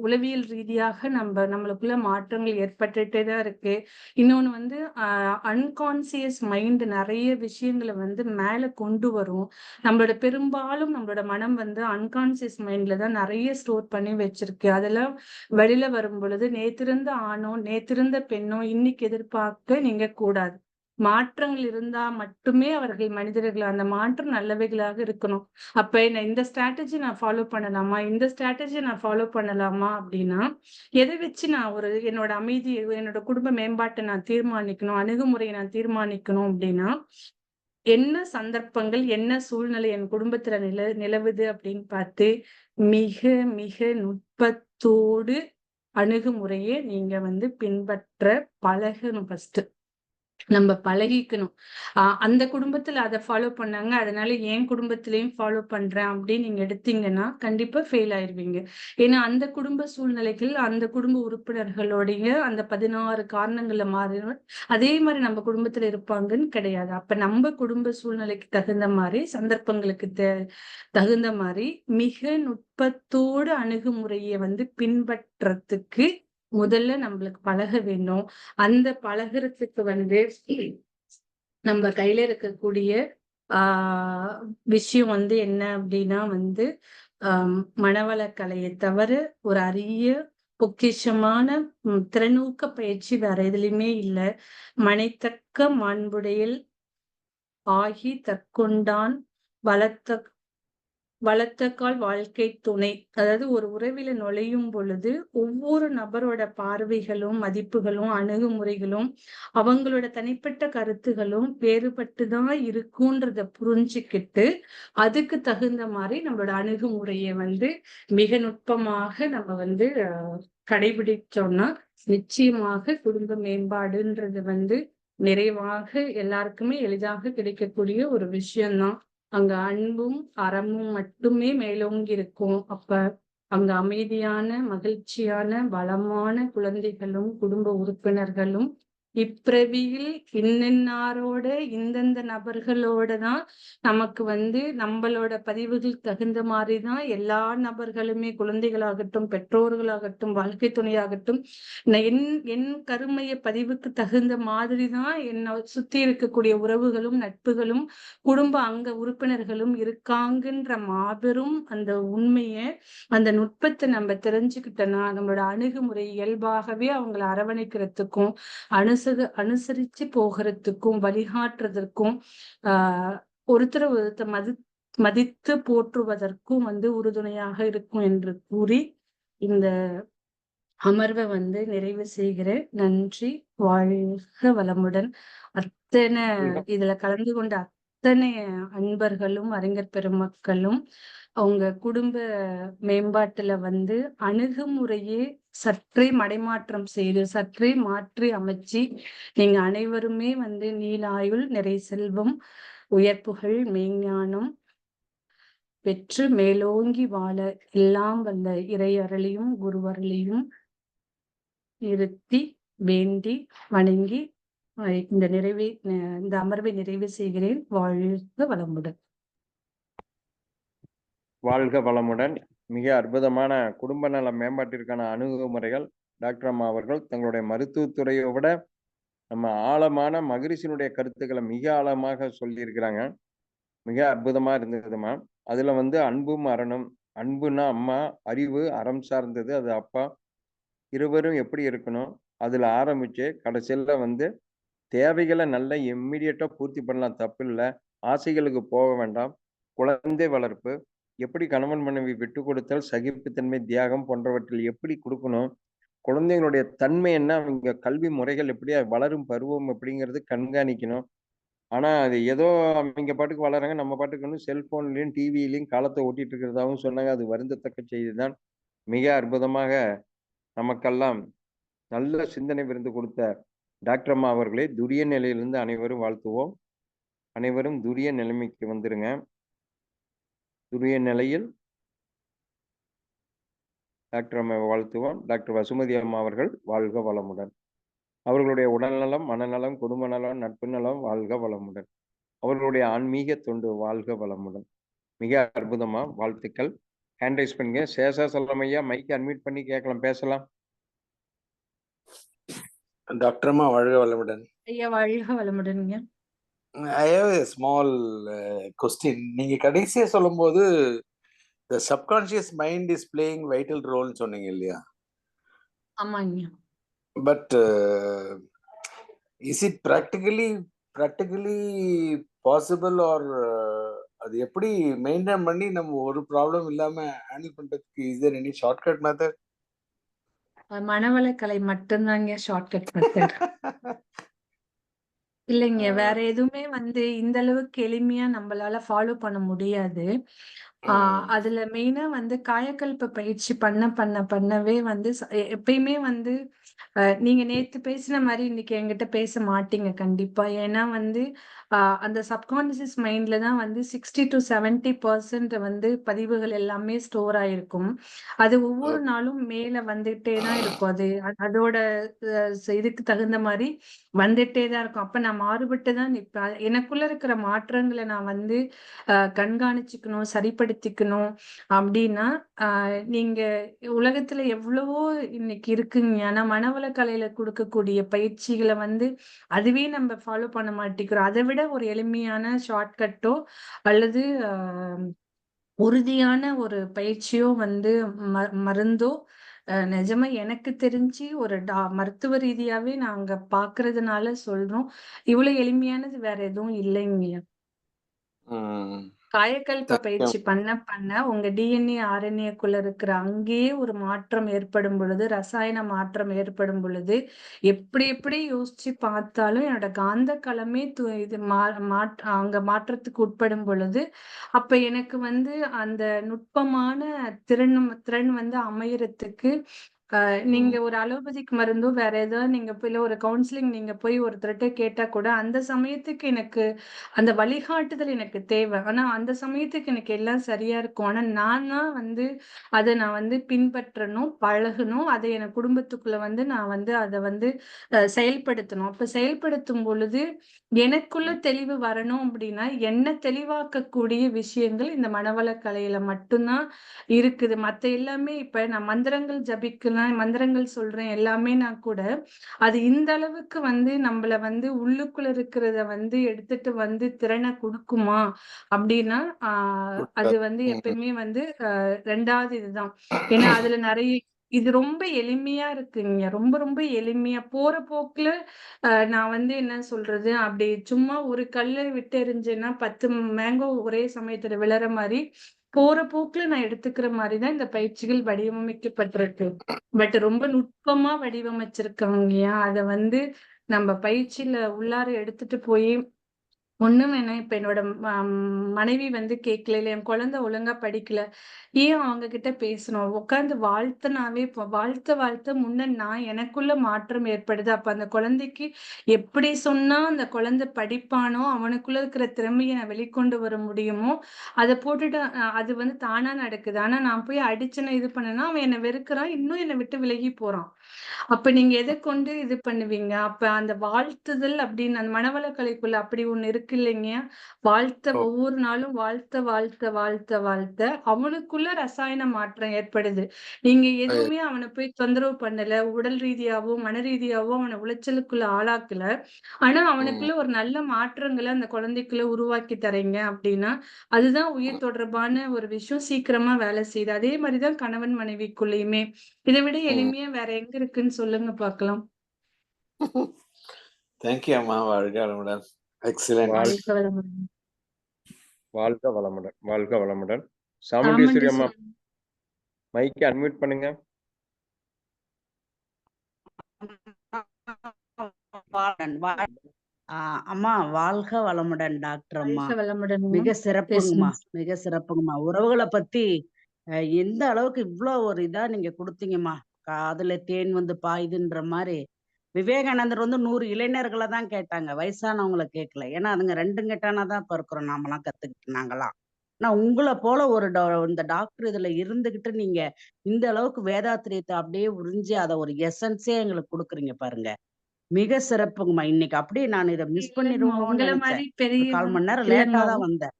உளவியல் ரீதியாக நம்மளுக்குள்ள மாற்றங்கள் ஏற்பட்டுட்டே தான் இருக்கு. இன்னொன்னு வந்து அன்கான்சியஸ் மைண்ட் நிறைய விஷயங்களை வந்து மேல கொண்டு வரும். நம்மளோட பெரும்பாலும் நம்மளோட மனம் வந்து அன்கான்சியஸ் மைண்ட்ல தான் நிறைய ஸ்டோர் பண்ணி வச்சிருக்கு. அதெல்லாம் வெளியில வரும் பொழுது நேத்திருந்த ஆணோ நேத்திருந்த பெண்ணோ இன்னைக்கு எதிர்பார்க்க நீங்க கூடாது. மாற்றங்கள் இருந்தா மட்டுமே அவர்கள் மனிதர்கள், அந்த மாற்றம் நல்லவைகளாக இருக்கணும். அப்ப இந்த ஸ்ட்ராட்டஜி நான் ஃபாலோ பண்ணலாமா, இந்த ஸ்ட்ராட்டஜி நான் ஃபாலோ பண்ணலாமா அப்படின்னா எதை வச்சு நான் என்னோட அமைதி, என்னோட குடும்ப மேம்பாட்டை நான் தீர்மானிக்கணும், அணுகுமுறையை நான் தீர்மானிக்கணும் அப்படின்னா என்ன சந்தர்ப்பங்கள் என்ன சூழ்நிலை என் குடும்பத்துல நிலவுது அப்படின்னு பார்த்து மிக மிக நுட்பத்தோடு அணுகுமுறையை நீங்க வந்து பின்பற்ற பழகணும் ஃபர்ஸ்ட். நம்ம பழகிக்கணும். அந்த குடும்பத்துல அதை ஃபாலோ பண்ணாங்க, அதனால என் குடும்பத்திலயும் ஃபாலோ பண்றேன் அப்படின்னு நீங்க எடுத்தீங்கன்னா கண்டிப்பா ஃபெயில் ஆயிருவீங்க. ஏன்னா அந்த குடும்ப சூழ்நிலைகள் அந்த குடும்ப உறுப்பினர்களுடைய அந்த 16 காரணங்கள்ல மாறி அதே மாதிரி நம்ம குடும்பத்துல இருப்பாங்கன்னு கிடையாது. அப்ப நம்ம குடும்ப சூழ்நிலைக்கு தகுந்த மாதிரி, சந்தர்ப்பங்களுக்கு தகுந்த மாதிரி மிக நுட்பத்தோட அணுகுமுறையை பின்பற்றத்துக்கு முதல்ல நம்மளுக்கு பழக வேணும். அந்த பழகுறதுக்கு நம்ம கையில இருக்கக்கூடிய விஷயம் என்ன அப்படின்னா மனவளக்கலையை தவிர ஒரு அரிய பொக்கிஷமான திறனூக்க பயிற்சி வேற எதுலையுமே இல்லை. மனைத்தக்க மாண்புடையில் ஆகி தற்கொண்டான் வளர்த்தக்கால் வாழ்க்கை துணை. அதாவது ஒரு உறவில நுழையும் பொழுது ஒவ்வொரு நபரோட பார்வைகளும், மதிப்புகளும், அணுகுமுறைகளும், அவங்களோட தனிப்பட்ட கருத்துகளும் வேறுபட்டுதான் இருக்குன்றத புரிஞ்சுக்கிட்டு அதுக்கு தகுந்த மாதிரி நம்மளோட அணுகுமுறையை மிக நுட்பமாக நம்ம கடைபிடிச்சோம்னா நிச்சயமாக குடும்ப மேம்பாடுன்றது நிறைவாக எல்லாருக்குமே எளிதாக கிடைக்கக்கூடிய ஒரு விஷயம்தான். அங்க அன்பும் அறமும் மட்டுமே மேலோங்கி இருக்கும். அப்ப அங்க அமைதியான, மகிழ்ச்சியான, வளமான குழந்தைகளும் குடும்ப உறுப்பினர்களும் இப்பிறவியில் இன்னென்னாரோட இந்தந்த நபர்களோட தான் நமக்கு நம்மளோட பதிவுகள் தகுந்த மாதிரிதான் எல்லா நபர்களுமே, குழந்தைகளாகட்டும், பெற்றோர்களாகட்டும், வாழ்க்கை துணையாகட்டும், என் கருமைய பதிவுக்கு தகுந்த மாதிரிதான் என்னை சுத்தி இருக்கக்கூடிய உறவுகளும், நட்புகளும், குடும்ப அங்க உறுப்பினர்களும் இருக்காங்கன்ற மாபெரும் அந்த உண்மைய, அந்த நுட்பத்தை நம்ம தெரிஞ்சுக்கிட்டோம்னா நம்மளோட அணுகுமுறை இயல்பாகவே அவங்களை அரவணைக்கிறதுக்கும் அனுசரிச்சு போகிறதுக்கும் வழிகாட்டுறதற்கும் ஒருத்தர் மதித்து போற்றுவதற்கும் உறுதுணையாக இருக்கும் என்று கூறி இந்த அமர்வை நிறைவு செய்கிறேன். நன்றி. வாழ்க வளமுடன். அத்தனை இதுல கலந்து கொண்ட அத்தனை அன்பர்களும், அறிஞர் பெருமக்களும் அவங்க குடும்ப மேம்பாட்டுல அணுகுமுறையே சற்றே மடைமாற்றம் செய்து, சற்றே மாற்றி அமைச்சு, நீங்க அனைவருமே நீலாயுள், நிறை செல்வம், உயர்ப்புகள், மெய்ஞானம் பெற்று மேலோங்கி வாழ எல்லாம் வல்ல இறையருளையும் குருவருளையும் நிறுத்தி வேண்டி வணங்கி இந்த அமர்வை நிறைவு செய்கிறேன். வாழ்க வளமுடன். வாழ்க வளமுடன். மிக அற்புதமான குடும்ப நல மேம்பாட்டிற்கான அணுகுமுறைகள் டாக்டர் அம்மா அவர்கள் தங்களுடைய மருத்துவத்துறையை விட நம்ம ஆழமான மகரிஷினுடைய கருத்துக்களை மிக ஆழமாக சொல்லியிருக்கிறாங்க. மிக அற்புதமா இருந்ததுமா. அதுல அன்பும் அறனும், அன்புனா அம்மா, அறிவு அறம் சார்ந்தது, அது அப்பா, இருவரும் எப்படி இருக்கணும் அதுல ஆரம்பிச்சு கடைசியில தேவைகளை நல்லா இம்மிடியட்டா பூர்த்தி பண்ணலாம், தப்பு இல்லை. ஆசைகளுக்கு போக வேண்டாம். குழந்தை வளர்ப்பு எப்படி, கணவன் மனைவி விட்டு கொடுத்தல், சகிப்புத்தன்மை, தியாகம் போன்றவற்றில் எப்படி கொடுக்கணும், குழந்தைங்களுடைய தன்மை என்ன, அவங்க கல்வி முறைகள் எப்படி, வளரும் பருவம் எப்படிங்கிறது கண்காணிக்கணும். ஆனா அது ஏதோ அவங்க பாட்டுக்கு வளராங்க, நம்ம பாட்டுக்கு செல்போன்லயும் டிவிலையும் காலத்தை ஓட்டிட்டு இருக்கிறதாவும் சொன்னாங்க. அது வருந்தத்தக்க செய்திதான். மிக அற்புதமாக நமக்கெல்லாம் நல்ல சிந்தனை விருந்து கொடுத்த டாக்டர் அம்மா அவர்களே, துரிய நிலையிலிருந்து அனைவரும் வாழ்த்துவோம். அனைவரும் துரிய நிலைமைக்கு வந்துருங்க. துரிய நிலையில் டாக்டர் அம்மா வாழ்த்துவோம். டாக்டர் வசுமதி அம்மா அவர்கள் வாழ்க வளமுடன். அவர்களுடைய உடல்நலம், மனநலம், குடும்ப நலம், நட்பு நலம் வாழ்க வளமுடன். அவர்களுடைய ஆன்மீக தொண்டு வாழ்க வளமுடன். மிக அற்புதமா வாழ்த்துக்கள். ஹேண்ட் ரைஸ் பண்ணுங்க. சேஷா செல்லமையா மைக் அன்மியூட் பண்ணி கேட்கலாம், பேசலாம். டாக்டர் அம்மா வாழ்க வளமுடன். ஐயா வாழ்க வளமுடன்ங்க. I have a small question. நீங்க கடைசியா சொல்லும்போது the subconscious mind is playing vital role சொன்னீங்க இல்லையா? ஆமாங்க. But is it practically possible or அது எப்படி மெயின்டைன் பண்ணி நம்ம ஒரு ப்ராப்ளம் இல்லாம ஹேண்டில் பண்றதுக்கு is there any shortcut method? Manavalakalai மட்டும்தாங்க ஷார்ட்கட் மெத்தட். இல்லைங்க, வேற எதுவுமே இந்த அளவுக்கு எளிமையா நம்மளால ஃபாலோ பண்ண முடியாது. அதுல மெயினா வந்து காயக்கல்ப பயிற்சி பண்ணவே வந்து எப்பயுமே வந்து நீங்க நேத்து பேசின மாதிரி இன்னைக்கு என்கிட்ட பேச மாட்டீங்க கண்டிப்பா. ஏன்னா வந்து அந்த சப்கான்சியஸ் மைண்ட்ல தான் வந்து 60 to 70% வந்து பதிவுகள் எல்லாமே ஸ்டோர் ஆயிருக்கும். அது ஒவ்வொரு நாளும் மேல வந்துட்டே தான் இருக்கும். அது அதோட இதுக்கு தகுந்த மாதிரி வந்துட்டே தான் இருக்கும். அப்ப நான் மாறுபட்டு தான் நிற்பேன். எனக்குள்ள இருக்கிற மாற்றங்களை நான் வந்து கண்காணிச்சுக்கணும், சரிப்படுத்திக்கணும் அப்படின்னா நீங்க உலகத்துல எவ்வளவோ இன்னைக்கு இருக்குங்க. ஆனா மனவள கலையில கொடுக்கக்கூடிய பயிற்சிகளை வந்து அதுவே நம்ம ஃபாலோ பண்ண மாட்டேங்கிறோம். அதை விட ஒரு எளிமையான ஷார்ட்கட்டோ அல்லது உறுதியான ஒரு பயிற்சியோ வந்து மருந்தோ நிஜமா எனக்கு தெரிஞ்சு ஒரு மருத்துவ ரீதியாவே நாங்க பாக்குறதுனால சொல்றோம். இவ்வளவு எளிமையானது வேற எதுவும் இல்லைங்க. காயக்கல்ப பயிற்சி பண்ண உங்க டிஎன்ஏ ஆர்என்ஏக்குள்ள இருக்கிற அங்கேயே ஒரு மாற்றம் ஏற்படும் பொழுது, ரசாயன மாற்றம் ஏற்படும் பொழுது, எப்படி யோசிச்சு பார்த்தாலும் என்னோட காந்த களமே இது அங்க மாற்றத்துக்கு உட்படும் பொழுது, அப்ப எனக்கு வந்து அந்த நுட்பமான திறன் வந்து அமையறதுக்கு நீங்க ஒரு அலோபதிக் மருந்தோ வேற ஏதாவது நீங்க போய் ஒரு கவுன்சிலிங் நீங்க போய் ஒருத்தர்கிட்ட கேட்டா கூட அந்த சமயத்துக்கு எனக்கு அந்த வழிகாட்டுதல் எனக்கு தேவை. ஆனா அந்த சமயத்துக்கு எனக்கு எல்லாம் சரியா இருக்கும். ஆனா நான் தான் வந்து நான் வந்து பின்பற்றணும், பழகணும். அதை என் குடும்பத்துக்குள்ள வந்து நான் வந்து அதை வந்து செயல்படுத்தணும். அப்ப செயல்படுத்தும் பொழுது எனக்குள்ள தெளிவு வரணும் அப்படின்னா என்ன தெளிவாக்கக்கூடிய விஷயங்கள் இந்த மனவள கலையில மட்டும்தான் இருக்குது. மத்த எல்லாமே இப்ப நான் மந்திரங்கள் ஜபிக்கலாம், மந்திரங்கள் சொல்றேன் எல்லாமே நான் கூட அது இந்த அளவுக்கு வந்து நம்மள வந்து உள்ளுக்குள்ள இருக்கிறத வந்து எடுத்துட்டு வந்து திறனை கொடுக்குமா அப்படின்னா அது வந்து எப்பயுமே வந்து 2வது இதுதான். ஏன்னா அதுல நிறைய இது ரொம்ப எளிமையா இருக்குங்க. ரொம்ப ரொம்ப எளிமையா போற போக்குல நான் வந்து என்ன சொல்றது, அப்படி சும்மா ஒரு கல்லை விட்டு எறிஞ்சேன்னா 10 மேங்கோ ஒரே சமயத்துல விழற மாதிரி போற போக்குல நான் எடுத்துக்கிற மாதிரிதான் இந்த பயிற்சிகள் வடிவமைக்கப்பட்டிருக்கு. பட் ரொம்ப நுட்பமா வடிவமைச்சிருக்காங்கயா. அத வந்து நம்ம பயிற்சியில உள்ளார எடுத்துட்டு போய் ஒண்ணும் வேணாம். இப்ப என்னோட மனைவி வந்து கேட்கல, இல்ல என் குழந்தை ஒழுங்கா படிக்கல, ஏன் அவங்க கிட்ட பேசணும்? உட்கார்ந்து வாழ்த்தனாவே வாழ்த்த முன்ன நான் எனக்குள்ள மாற்றம் ஏற்படுது. அப்ப அந்த குழந்தைக்கு எப்படி சொன்னா அந்த குழந்தை படிப்பானோ, அவனுக்குள்ள இருக்கிற திறமையை நான் வெளிக்கொண்டு வர முடியுமோ, அதை போட்டுட்டு அது வந்து தானா நடக்குது. ஆனா நான் போய் அடிச்சேன்னு இது பண்ணேன்னா அவன் என்னை வெறுக்கிறான், இன்னும் என்னை விட்டு விலகி போறான். அப்ப நீங்க எதை கொண்டு இது பண்ணுவீங்க? அப்ப அந்த வாழ்த்துதல் அப்படின்னு அந்த மனவளக்கலைக்குள்ள அப்படி ஒண்ணு இருக்கு இல்லைங்க. ஒவ்வொரு நாளும் வாழ்த்த அவனுக்குள்ள ரசாயன மாற்றம் ஏற்படுது. நீங்க எதுவுமே அவனை போய் தொந்தரவு பண்ணல, உடல் ரீதியாவோ மன ரீதியாவோ அவனை உளைச்சலுக்குள்ள ஆளாக்கல. ஆனா அவனுக்குள்ள ஒரு நல்ல மாற்றங்களை அந்த குழந்தைக்குள்ள உருவாக்கி தரீங்க அப்படின்னா அதுதான் உயிர் தொடர்பான ஒரு விஷயம், சீக்கிரமா வேலை செய்யுது. அதே மாதிரிதான் கணவன் மனைவிக்குள்ளயுமே. இதை விட எளிமையா வேற எங்க இருக்குன்னு சொல்லுங்க பார்க்கலாம். தேங்க்யூ அம்மா. வாழ்க வளமுடன். எக்ஸலென்ட். வாழ்க வளமுடன். வாழ்க வளமுடன். வாழ்க வளமுடன். சாமுண்டீஸ்வரி அம்மா மைக்கை அன்மியூட் பண்ணுங்க. அம்மா வாழ்க வளமுடன் டாக்டர் அம்மா. வாழ்க வளமுடன். மிக சிறப்புங்கம்மா, மிக சிறப்புங்கம்மா. உறவுகளை பத்தி எந்த அளவுக்கு இவ்வளவு ஒரு இதா நீங்க கொடுத்தீங்கம்மா. காதுல தேன் வந்து பாயுதுன்ற மாதிரி. விவேகானந்தர் வந்து 100 இளைஞர்களை தான் கேட்டாங்க, வயசானவங்களை கேட்கல. ஏன்னா அதுங்க 2 கெட்டானாதான் இப்ப இருக்கிறோம் நாமெல்லாம் கத்துக்கிட்டு நாங்களாம். ஆனா உங்களை போல ஒரு இந்த டாக்டர் இதுல இருந்துகிட்டு நீங்க இந்த அளவுக்கு வேதாத்திரியத்தை அப்படியே உறிஞ்சி அதை ஒரு எசன்ஸே எங்களுக்கு கொடுக்குறீங்க பாருங்க. மிக சிறப்புங்கம்மா. இன்னைக்கு அப்படியே நான் இதை மிஸ் பண்ணிடுவோம்னு உங்களை நினைச்சேன். மாதிரி ஒரு பெரிய 1/4 மணி நேரம் லேட்டா தான் வந்தேன்.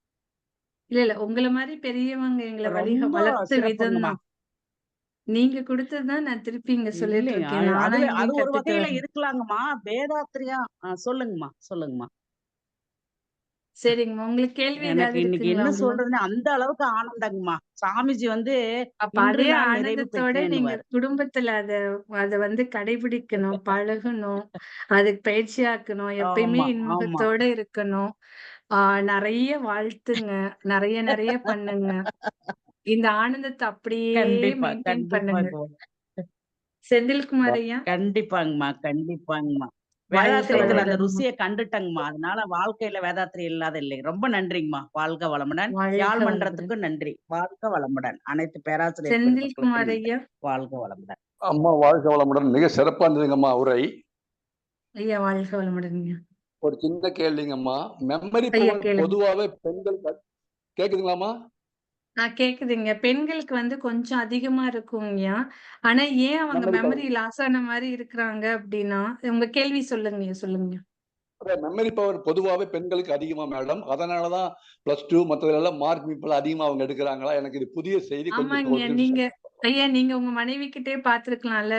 இல்ல உங்களை மாதிரி பெரியவங்க எங்களை ரொம்ப வளர்த்த விதம் சிறப்புங்கம்மா. தான். நீங்க கொடுத்ததுதான் நான் திருப்பி இங்க சொல்லிட்டு இல்லைங்க, இருக்கேன். நானா அது எங்கேயும் ஒரு கத்துட்டு வகையில வரேன். இருக்கலாங்கம்மா. வேதாத்திரியா சொல்லுங்கம்மா, சொல்லுங்கம்மா. சரிங்கம்மா, உங்களுக்கு கேள்வி எனக்கு ஏதாவது இன்னைக்கு இருக்குங்களா? என்ன சொல்றதுன்னு அந்த அளவுக்கு ஆனந்தங்கம்மா. சாமிஜி வந்து அப்ப இன்று அதே நான் நிறைவு ஆனந்தத்தோட நீங்க பெற்றேன்னுவாரு. குடும்பத்துல அத வந்து கடைபிடிக்கணும், பழகணும், அதுக்கு பயிற்சியாக்கணும், எப்பயுமே ஆமா, ஆமா. இன்பத்தோட இருக்கணும். நிறைய வாழ்த்துங்க, நிறைய பண்ணுங்க. இந்த ஆனந்தத்தை அப்படியே கண்டிப்பா, மெயின்டைன் பண்ணுங்க. கண்டிப்பாங்க. செந்தில்குமார் ஐயா. கண்டிப்பாங்கம்மா, கண்டிப்பாங்கம்மா. வேதாத்திரியத்துல அந்த வளமுடன். ருசியை கண்டுட்டங்கம்மா. அதனால வாழ்க்கையில வேதாத்திரி இல்லாத இல்லை. ரொம்ப நன்றிங்கம்மா. வாழ்க வளமுடன். வாழ்க யாழ் வளமுடன். மன்றத்துக்கும் நன்றி. வாழ்க வளமுடன். அனைத்து பேராசிரியர் செந்தில்குமார் பெருமக்களுக்கும் நன்றி. ஐயா. வாழ்க வளமுடன். அம்மா வாழ்க வளமுடன். மிக சிறப்பா இருந்ததுங்கம்மா உரை. ஐயா வாழ்க வளமுடன் ஐயா. ஒரு சின்ன கேள்விங்கம்மா. மெமரி ஐயா பவர் கேளுங்க. பொதுவாவே பெண்கள் கேக்குதுங்களாம்மா? கேக்குதுங்க. பெண்களுக்கு வந்து கொஞ்சம் அதிகமா இருக்குங்கய்யா. ஆனா ஏன் அவங்க மெமரி பவர் மெமரி லாஸ் ஆன மாரி இருக்கிறாங்க அப்படின்னா, உங்க கேள்வி சொல்லுங்கய்யா, சொல்லுங்க. மெமரி பவர் பொதுவாவே பெண்களுக்கு அதிகமா மேடம். அதனாலதான் +2 மற்றதுல மார்க் இப்ப அதிகமா அவங்க எடுக்கிறாங்களா? எனக்கு இது புதிய செய்தி. கொஞ்சம் ஆமாங்கய்யா. ஒரு நீங்க நிமிஷம். ஐயா நீங்க உங்க மனைவி கிட்டயே பார்த்துருக்கலாம்ல.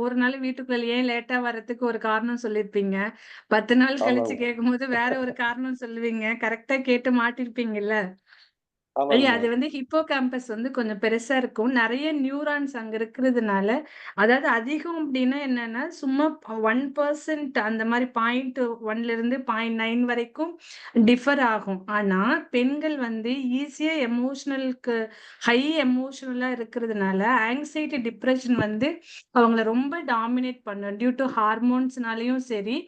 ஒரு நாள் வீட்டுக்குள்ள ஏன் லேட்டா வர்றதுக்கு ஒரு காரணம் சொல்லியிருப்பீங்க. 10 நாள் கழிச்சு ஆமாங்க கேட்கும்போது வேற ஒரு காரணம் சொல்லுவீங்க. கரெக்ட்டா கேட்டு மாட்டிருப்பீங்கல்ல. ஐயா ஆமாங்கம்மா. அது வந்து ஹிப்போ கேம்பஸ் வந்து கொஞ்சம் பெருசா இருக்கும். நெறைய நியூரான்ஸ் அங்க இருக்கிறதுனால, அதாவது அதிகம் அப்டின்னா என்னன்னா, சும்மா 1% அந்த மாரி 0.1 இருந்து 0.9 வரைக்கும் டிஃபர் ஆகும். ஆனா, பெண்கள் வந்து ஈஸியா எமோஷனலுக்கு ஹை எமோஷனலா இருக்கிறதுனால, ஆங்ஸைட்டி, டிப்ரஷன் வந்து அவங்கள ரொம்ப டாமினேட் பண்ணும். டியூ டூ ஹார்மோன்ஸ்னாலயும் சரி,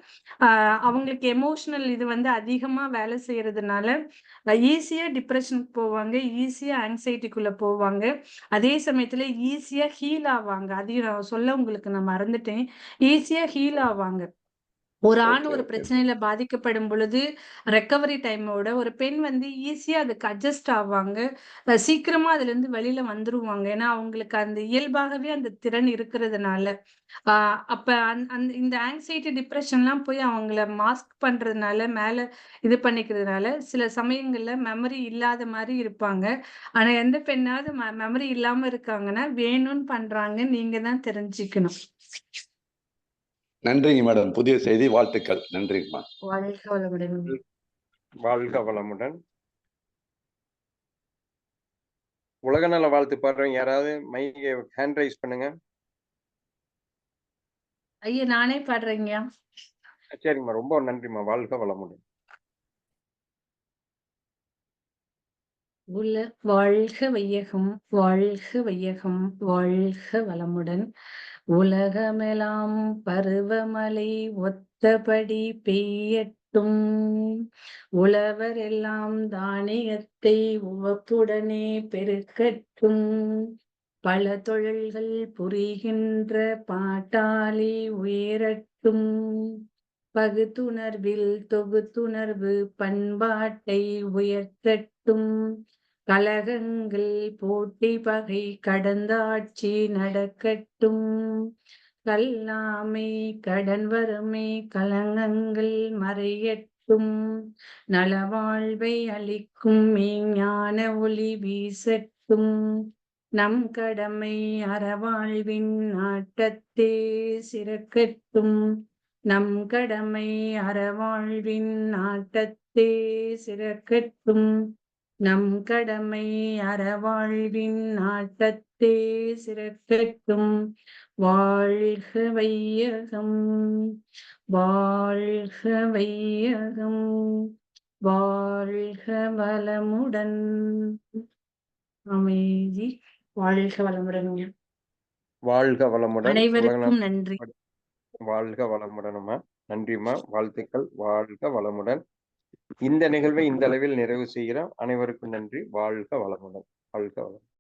அ அவங்களுக்கு எமோஷனல் இது வந்து அதிகமா வேலை செய்றதுனால, ஈஸியா டிப்ரஷனுக்கு போவாங்க. ஈஸியா ஆங்ஸைட்டிக்குள்ள போவாங்க. அதே சமயத்துல ஈஸியா ஹீல் ஆவாங்க. அதையும் நான் சொல்ல உங்களுக்கு நான் மறந்துட்டேன். ஈஸியா ஹீல் ஆவாங்க. ஒரு ஆண் ஓகே ஒரு ஓகே. பிரச்சனையில பாதிக்கப்படும் பொழுது, ரெக்கவரி டைமோட ஒரு பெண் வந்து ஈஸியா அதுக்கு அட்ஜஸ்ட் ஆவாங்க. சீக்கிரமா அதுலருந்து வெளில வந்துருவாங்க. ஏன்னா, அவங்களுக்கு அந்த இயல்பாகவே அந்த திறன் இருக்கிறதுனால. ஆ அப்ப இந்த ஆங்ஸைட்டி, டிப்ரஷன்லாம் போய் அவங்கள மாஸ்க் பண்றதுனால, மேல இது பண்ணிக்கிறதுனால, சில சமயங்கள்ல மெமரி இல்லாத மாரி இருப்பாங்க. ஆனா, எந்த பெண்ணாவது மெமரி இல்லாம இருக்காங்கன்னா, வேணும்னு பண்றாங்க. நீங்க தான் தெரிஞ்சுக்கணும். நன்றிங்க மேடம். புதிய செய்தி. வாழ்த்துக்கள். நன்றிங்கம்மா. வாழ்க வளமுடன். வாழ்க வளமுடன். உலக நல வாழ்த்து பாடுறவங்க யாராவது ஹேண்ட் ரைஸ் பண்ணுங்க. ஐயா நானே பாடுறேங்கய்யா. சரிங்கம்மா. ரொம்ப நன்றிம்மா. வாழ்க வளமுடன். வாழ்க வையகம், வாழ்க வையகம், வாழ்க வளமுடன். உலகமெல்லாம் பருவமழை ஒத்தபடி பெய்யட்டும். உழவர் எல்லாம் தானியத்தை உவப்புடனே பெருக்கட்டும். பல தொழில்கள் புரிகின்ற பாட்டாளி உயரட்டும். பகுத்துணர்வில் தொகுத்துணர்வு பண்பாட்டை உயர்த்தட்டும். கலகங்கள் போட்டி பகை கடந்தாட்சி நடக்கட்டும். கல்லாமை கடன் வறுமை கலங்கங்கள் மறையட்டும். நலவாழ்வை அளிக்கும் மெய்ஞான ஒளி வீசட்டும். நம் கடமை அறவாழ்வின் நாட்டத்தே சிறக்கட்டும். நம் கடமை அறவாழ்வின் நாட்டத்தே சிறக்கட்டும். நம் கடமை அறவாழ்வின் நாட்டத்தே சிறக்கட்டும். வாழ்க வையகம், வாழ்க வையகம், வாழ்க வளமுடன். அமைதி. வாழ்க வளமுடன். வாழ்க வளமுடன். உலக அனைவருக்கும் நன்றி. வாழ்க வளமுடன்ம்மா. நன்றிம்மா. வாழ்த்துக்கள். வாழ்க வளமுடன். இந்த நிகழ்வை இந்த அளவில் நிறைவு செய்கிறோம். அனைவருக்கும் நன்றி. வாழ்க வளமுடன். வாழ்க வளமுடன்.